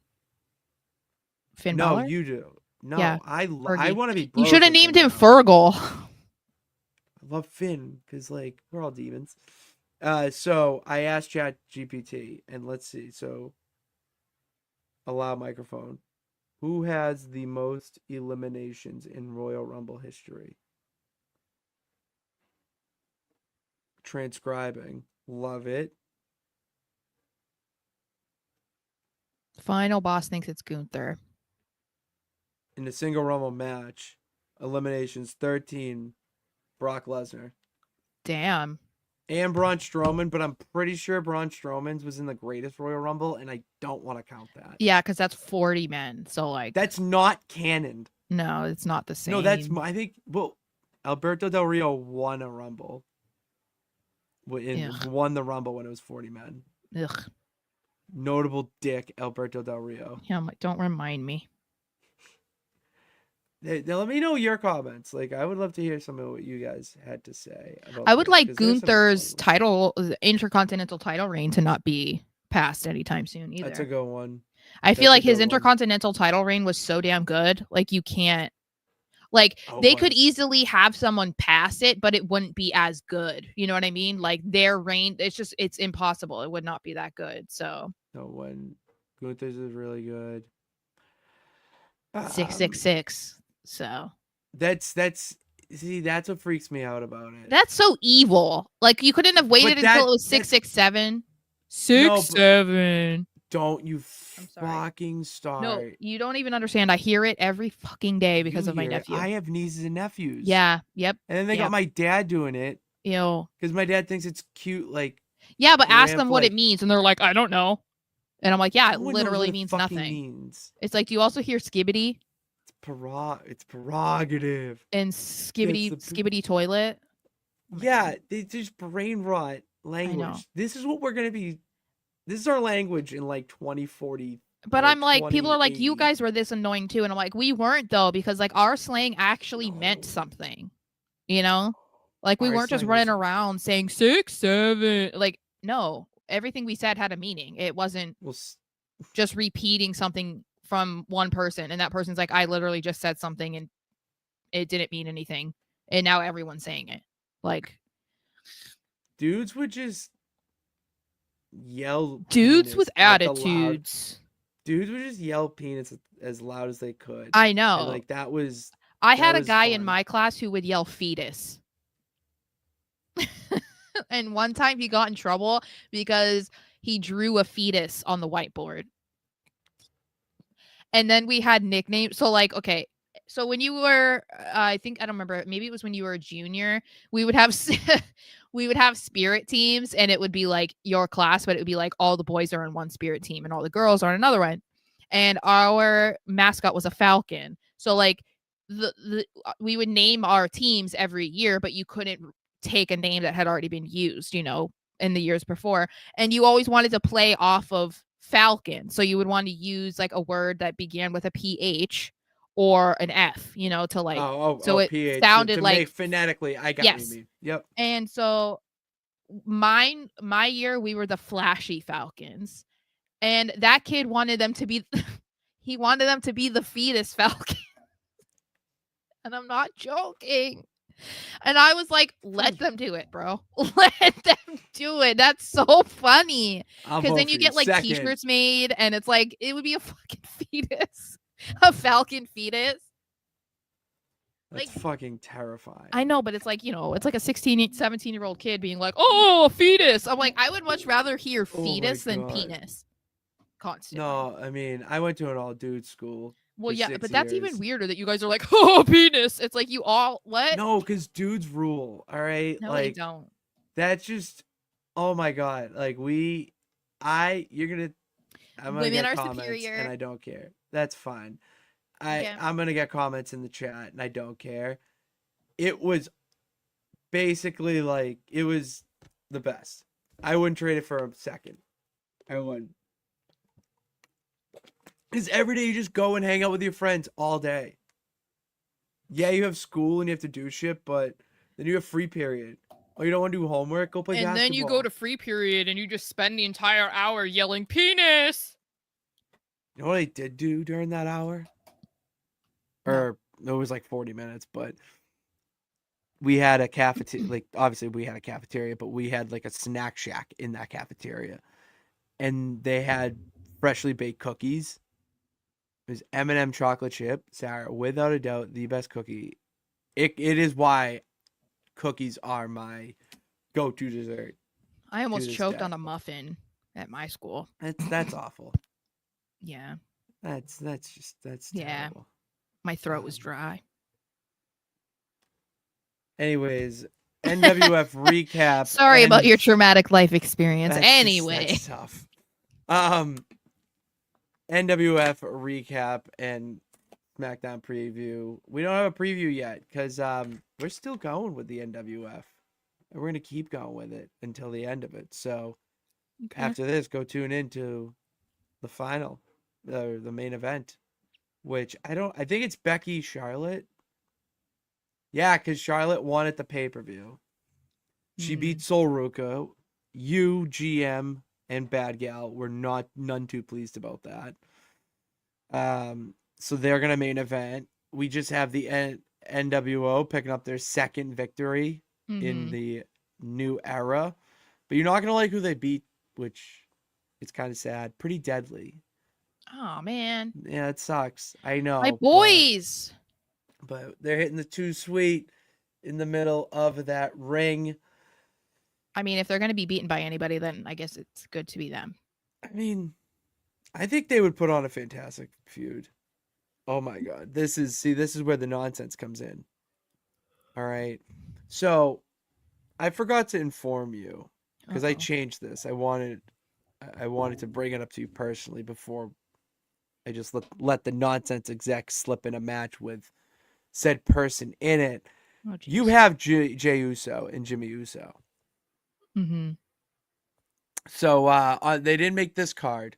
Speaker 3: Finn Balor?
Speaker 2: No, you do. No,
Speaker 3: yeah,
Speaker 2: I want to be.
Speaker 3: You should have named him Fergal.
Speaker 2: I love Finn because we're all demons. So I asked Chat GPT and let's see. So allow microphone. Who has the most eliminations in Royal Rumble history? Transcribing. Love it.
Speaker 3: Final boss thinks it's Gunther.
Speaker 2: In the single Rumble match, eliminations 13, Brock Lesnar.
Speaker 3: Damn.
Speaker 2: And Braun Strowman, but I'm pretty sure Braun Strowman's was in the greatest Royal Rumble, and I don't want to count that.
Speaker 3: Yeah, because that's 40 men. So, like...
Speaker 2: That's not canon.
Speaker 3: No, it's not the same.
Speaker 2: No, that's... I think... Well, Alberto Del Rio won a Rumble. Won the Rumble when it was 40 men.
Speaker 3: Ugh.
Speaker 2: Notable dick, Alberto Del Rio.
Speaker 3: Yeah, I'm like, don't remind me.
Speaker 2: Let me know your comments. Like, I would love to hear some of what you guys had to say about
Speaker 3: I would
Speaker 2: this,
Speaker 3: like
Speaker 2: 'cause there's some
Speaker 3: Gunther's
Speaker 2: fun ones.
Speaker 3: intercontinental title reign to not be passed anytime soon either.
Speaker 2: That's a good one.
Speaker 3: I feel
Speaker 2: That's a
Speaker 3: like his
Speaker 2: good one.
Speaker 3: intercontinental title reign was so damn good. Like, you can't... Like, they could easily have someone pass it, but it wouldn't be as good. You know what I mean? Like, their reign, it's impossible. It would not be that good. So...
Speaker 2: No, when Gunther's is really good.
Speaker 3: 666. So
Speaker 2: that's what freaks me out about it.
Speaker 3: that's so evil. Like, you couldn't have waited until it was 667. 667.
Speaker 2: Don't you
Speaker 3: I'm sorry.
Speaker 2: fucking start.
Speaker 3: No, you don't even understand. I hear it every fucking day because of my nephew.
Speaker 2: I have nieces and nephews.
Speaker 3: Yeah. Yep.
Speaker 2: And then they got my dad doing it.
Speaker 3: Ew.
Speaker 2: Because my dad thinks it's cute. Like,
Speaker 3: yeah, but ask them what
Speaker 2: like,
Speaker 3: it means, and they're like, I don't know. And I'm like, yeah, it
Speaker 2: no one knows
Speaker 3: literally
Speaker 2: what it
Speaker 3: means
Speaker 2: fucking
Speaker 3: nothing.
Speaker 2: Means.
Speaker 3: It's like, do you also hear skibbity?
Speaker 2: It's prerogative.
Speaker 3: And skibbity toilet? Oh
Speaker 2: yeah, they just brain rot language. This is what we're going to be. This is our language in like 2040.
Speaker 3: But I'm like, people are like, you guys were this annoying too. And I'm like, we weren't though, because like our slang actually meant something, you know? Like, we weren't just running around saying 6, 7. Like, no, everything we said had a meaning. It wasn't just repeating something from one person. And that person's like, I literally just said something and it didn't mean anything. And now everyone's saying it. Like,
Speaker 2: dudes would just yell.
Speaker 3: Dudes with attitudes.
Speaker 2: Dudes would just yell penis as loud as they could.
Speaker 3: I know.
Speaker 2: And like, that was.
Speaker 3: I had a guy in my class who would yell fetus. And one time he got in trouble because he drew a fetus on the whiteboard. And then we had nicknames. So like, okay. So when you were, I don't remember, maybe it was when you were a junior, we would have spirit teams, and it would be like your class, but it would be like all the boys are on one spirit team and all the girls are on another one. And our mascot was a falcon. So like we would name our teams every year, but you couldn't take a name that had already been used, you know, in the years before. And you always wanted to play off of falcon. So you would want to use like a word that began with a PH or an F, you know, to like, it
Speaker 2: PH.
Speaker 3: sounded
Speaker 2: to
Speaker 3: like
Speaker 2: make phonetically. I got what you mean. Yep.
Speaker 3: And so my year, we were the Flashy Falcons, and that kid wanted them to be, he wanted them to be the Fetus Falcon. And I'm not joking. And I was like, let them do it, bro. Let them do it. That's so funny. Because then you get like t-shirts made, and it's like, it would be a fucking fetus. A falcon fetus.
Speaker 2: That's like, fucking terrifying.
Speaker 3: I know, but it's like, you know, it's like a 17-year-old kid being like, oh, fetus. I'm like, I would much rather hear fetus than penis. Constantly.
Speaker 2: No, I mean, I went to an all-dude school.
Speaker 3: Well, yeah, but that's even weirder that you guys are like, oh, penis. It's like, you all, what?
Speaker 2: No, because dudes rule, all right?
Speaker 3: No,
Speaker 2: like,
Speaker 3: they don't.
Speaker 2: That's just, oh my God. Like, I'm gonna get comments, superior. And I don't care. That's fine. I'm gonna get comments in the chat, and I don't care. It was basically like, it was the best. I wouldn't trade it for a second. I wouldn't. Because every day you just go and hang out with your friends all day. Yeah, you have school and you have to do shit, but then you have free period. Oh, you don't want to do homework? Go play basketball.
Speaker 3: And then you go to free period and you just spend the entire hour yelling penis.
Speaker 2: You know what I did do during that hour? Or it was like 40 minutes, but we had a cafeteria. Like, obviously we had a cafeteria, but we had like a snack shack in that cafeteria. And they had freshly baked cookies. It was M&M chocolate chip, Sarah. Without a doubt, the best cookie. It is why cookies are my go-to dessert.
Speaker 3: I almost
Speaker 2: this
Speaker 3: choked
Speaker 2: day.
Speaker 3: on a muffin at my school.
Speaker 2: That's awful.
Speaker 3: Yeah.
Speaker 2: That's
Speaker 3: Yeah.
Speaker 2: terrible.
Speaker 3: My throat was dry.
Speaker 2: Anyways, NWF recap.
Speaker 3: Sorry about your traumatic life experience. Anyway.
Speaker 2: That's tough. NWF recap and SmackDown preview. We don't have a preview yet because we're still going with the NWF. And we're gonna keep going with it until the end of it. So after this, go tune into the final, the main event, which I think it's Becky Charlotte. Yeah, because Charlotte won at the pay-per-view. She beat Sol Ruka. You, GM, and Bad Gal were none too pleased about that. So they're gonna main event. We just have the NWO picking up their second victory in the new era. But you're not gonna like who they beat, which it's kind of sad. Pretty Deadly.
Speaker 3: Oh man.
Speaker 2: Yeah, it sucks. I know.
Speaker 3: My boys.
Speaker 2: But they're hitting the too sweet in the middle of that ring.
Speaker 3: I mean, if they're going to be beaten by anybody, then I guess it's good to be them.
Speaker 2: I mean, I think they would put on a fantastic feud. Oh my God. This is where the nonsense comes in. All right. So I forgot to inform you because I changed this. I wanted to bring it up to you personally before I just let the nonsense exec slip in a match with said person in it.
Speaker 3: Oh,
Speaker 2: you have Jey Uso and Jimmy Uso. So they didn't make this card,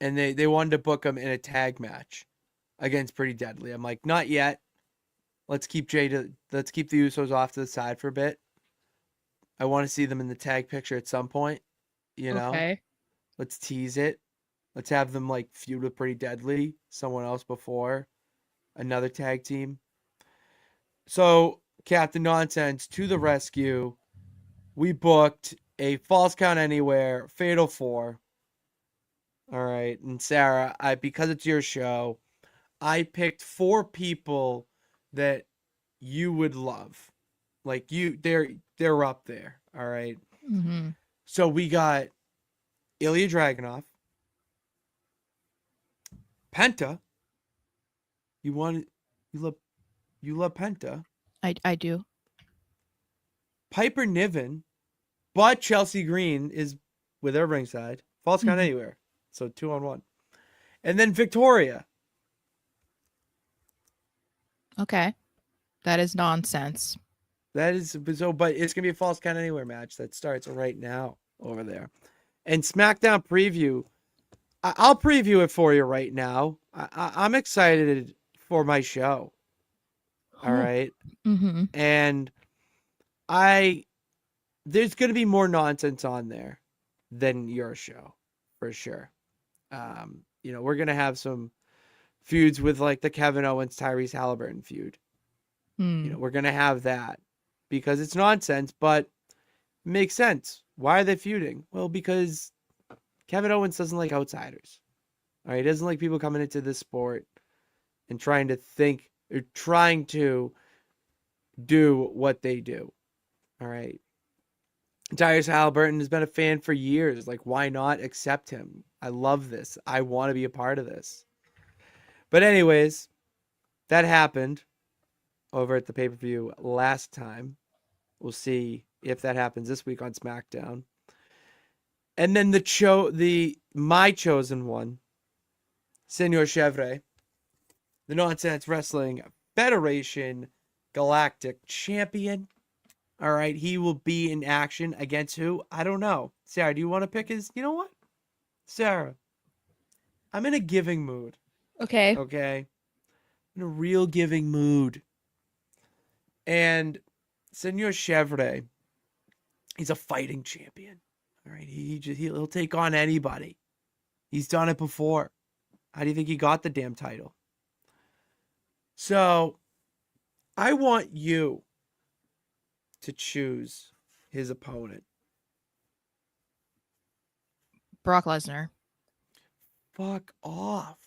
Speaker 2: and they wanted to book them in a tag match against Pretty Deadly. I'm like, not yet. Let's keep the Usos off to the side for a bit. I want to see them in the tag picture at some point. You know,
Speaker 3: okay.
Speaker 2: Let's tease it. Let's have them like feud with Pretty Deadly, someone else before, another tag team. So Captain Nonsense to the rescue. We booked a Falls Count Anywhere Fatal 4. All right, and Sarah, because it's your show, I picked 4 people that you would love. Like they're up there. All right. So we got Ilya Dragunov, Penta. You love Penta.
Speaker 3: I do.
Speaker 2: Piper Niven, but Chelsea Green is with her ringside. Falls Count Anywhere. So 2-on-1. And then Victoria.
Speaker 3: Okay. That is nonsense.
Speaker 2: That is so, but it's gonna be a Falls Count Anywhere match that starts right now over there. And SmackDown preview, I'll preview it for you right now. I'm excited for my show. All right. And there's gonna be more nonsense on there than your show, for sure. We're gonna have some feuds with like the Kevin Owens Tyrese Halliburton feud. We're gonna have that because it's nonsense, but it makes sense. Why are they feuding? Well, because Kevin Owens doesn't like outsiders. All right, he doesn't like people coming into this sport and trying to do what they do. All right. Tyrese Halliburton has been a fan for years. Like, why not accept him? I love this. I want to be a part of this. But anyways, that happened over at the pay-per-view last time. We'll see if that happens this week on SmackDown. And then my chosen one, Senor Chevre, the Nonsense Wrestling Federation Galactic Champion. All right, he will be in action against who? I don't know. Sarah, do you want to pick his? You know what? Sarah, I'm in a giving mood.
Speaker 3: Okay.
Speaker 2: Okay? In a real giving mood. And Senor Chevre, he's a fighting champion. All right, he'll take on anybody. He's done it before. How do you think he got the damn title? So, I want you to choose his opponent.
Speaker 3: Brock Lesnar.
Speaker 2: Fuck off.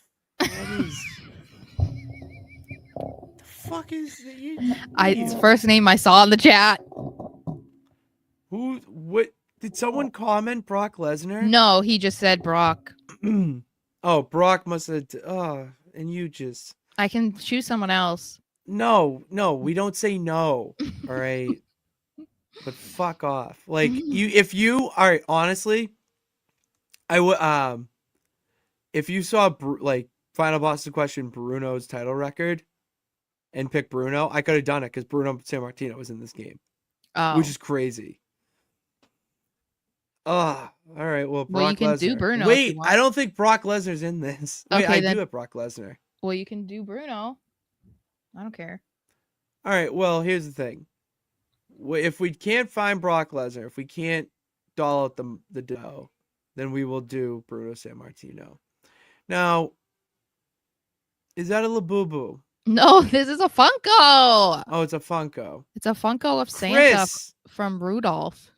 Speaker 2: The fuck is you?
Speaker 3: It's first name I saw in the chat.
Speaker 2: Who? What? Did someone comment Brock Lesnar?
Speaker 3: No, he just said Brock.
Speaker 2: Oh, Brock must have. And you just.
Speaker 3: I can choose someone else.
Speaker 2: No, we don't say no. All right. But fuck off. Like if you are honestly, I would if you saw like Final Boss question Bruno's title record and pick Bruno, I could have done it because Bruno Sammartino was in this game, which is crazy. All right. Well, Brock
Speaker 3: you can
Speaker 2: Lesnar.
Speaker 3: do Bruno.
Speaker 2: Wait, I don't think Brock Lesnar's in this. Wait,
Speaker 3: okay,
Speaker 2: I
Speaker 3: then,
Speaker 2: do have Brock Lesnar.
Speaker 3: Well, you can do Bruno. I don't care.
Speaker 2: All right. Well, here's the thing. If we can't find Brock Lesnar, if we can't doll out the dough, then we will do Bruno Sammartino. Now, is that a Labubu?
Speaker 3: No, this is a Funko.
Speaker 2: Oh, it's a Funko.
Speaker 3: It's a Funko of Santa from Rudolph.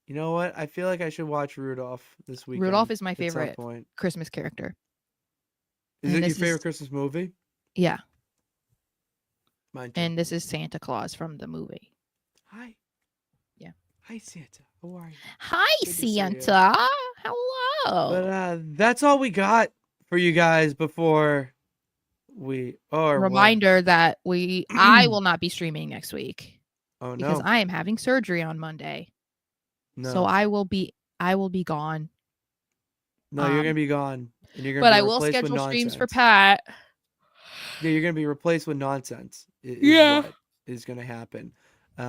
Speaker 2: You know what? I feel like I should watch Rudolph this weekend.
Speaker 3: Rudolph is my favorite Christmas character.
Speaker 2: Is it your favorite Christmas movie?
Speaker 3: Yeah.
Speaker 2: Mine too.
Speaker 3: And this is Santa Claus from the movie.
Speaker 2: Hi.
Speaker 3: Yeah.
Speaker 2: Hi, Santa. How are you?
Speaker 3: Hi, Santa. Hello.
Speaker 2: But that's all we got for you guys before we.
Speaker 3: Reminder that I will not be streaming next week.
Speaker 2: Oh no.
Speaker 3: Because I am having surgery on Monday. No. So I will be gone.
Speaker 2: No, you're gonna be gone. And you're gonna
Speaker 3: but I will schedule streams for Pat.
Speaker 2: Yeah, you're gonna be replaced with nonsense. What is gonna happen?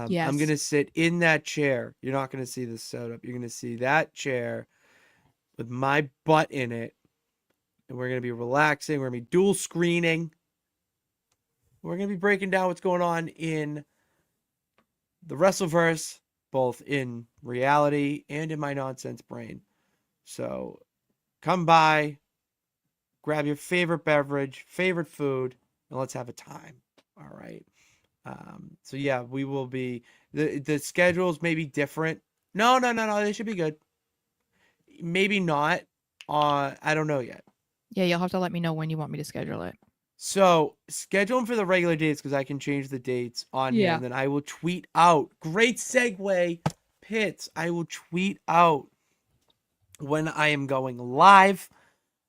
Speaker 3: Yes.
Speaker 2: I'm gonna sit in that chair. You're not gonna see this setup. You're gonna see that chair with my butt in it, and we're gonna be relaxing. We're gonna be dual screening. We're gonna be breaking down what's going on in the Wrestleverse, both in reality and in my nonsense brain. So come by, grab your favorite beverage, favorite food, and let's have a time. All right. So yeah, we will be the schedules may be different. No, they should be good. Maybe not. I don't know yet.
Speaker 3: Yeah, you'll have to let me know when you want me to schedule it.
Speaker 2: So schedule them for the regular dates because I can change the dates on here, and then I will tweet out. Great segue, Pitts. I will tweet out when I am going live.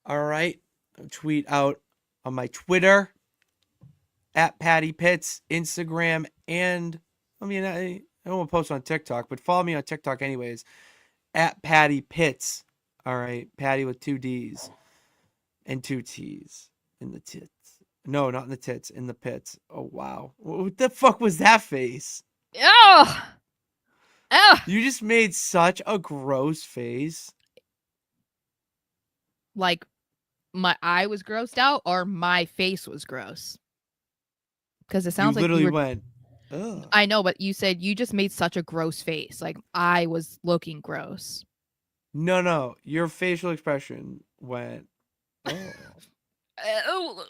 Speaker 2: All right, I'll tweet out on my Twitter at Patty Pitts, Instagram, and I don't want to post on TikTok, but follow me on TikTok anyways at Patty Pitts. All right, Patty with 2 D's and 2 T's in the tits. No, not in the tits, in the pits. Oh, wow. What the fuck was that face?
Speaker 3: Oh!
Speaker 2: You just made such a gross face.
Speaker 3: Like, my eye was grossed out or my face was gross? Because it sounds like you literally
Speaker 2: went, ugh.
Speaker 3: I know, but you said you just made such a gross face. Like, I was looking gross.
Speaker 2: No. Your facial expression went,
Speaker 3: oh.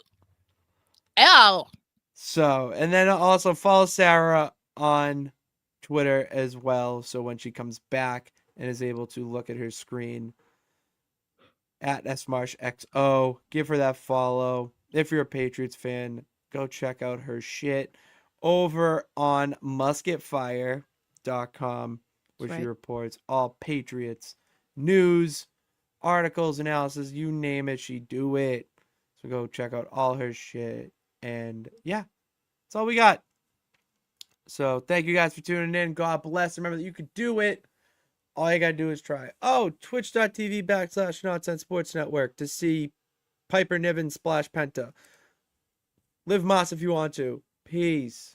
Speaker 3: Ow.
Speaker 2: So, and then also follow Sara on Twitter as well. So when she comes back and is able to look at her screen at SMarshXO, give her that follow. If you're a Patriots fan, go check out her shit over on musketfire.com, where she reports all Patriots news, articles, analysis, you name it, she do it. So go check out all her shit. And yeah, that's all we got. So thank you guys for tuning in. God bless. Remember that you can do it. All you got to do is try. Oh, twitch.tv/Nonsense Sports Network to see Piper Niven splash Penta. Live Moss if you want to. Peace.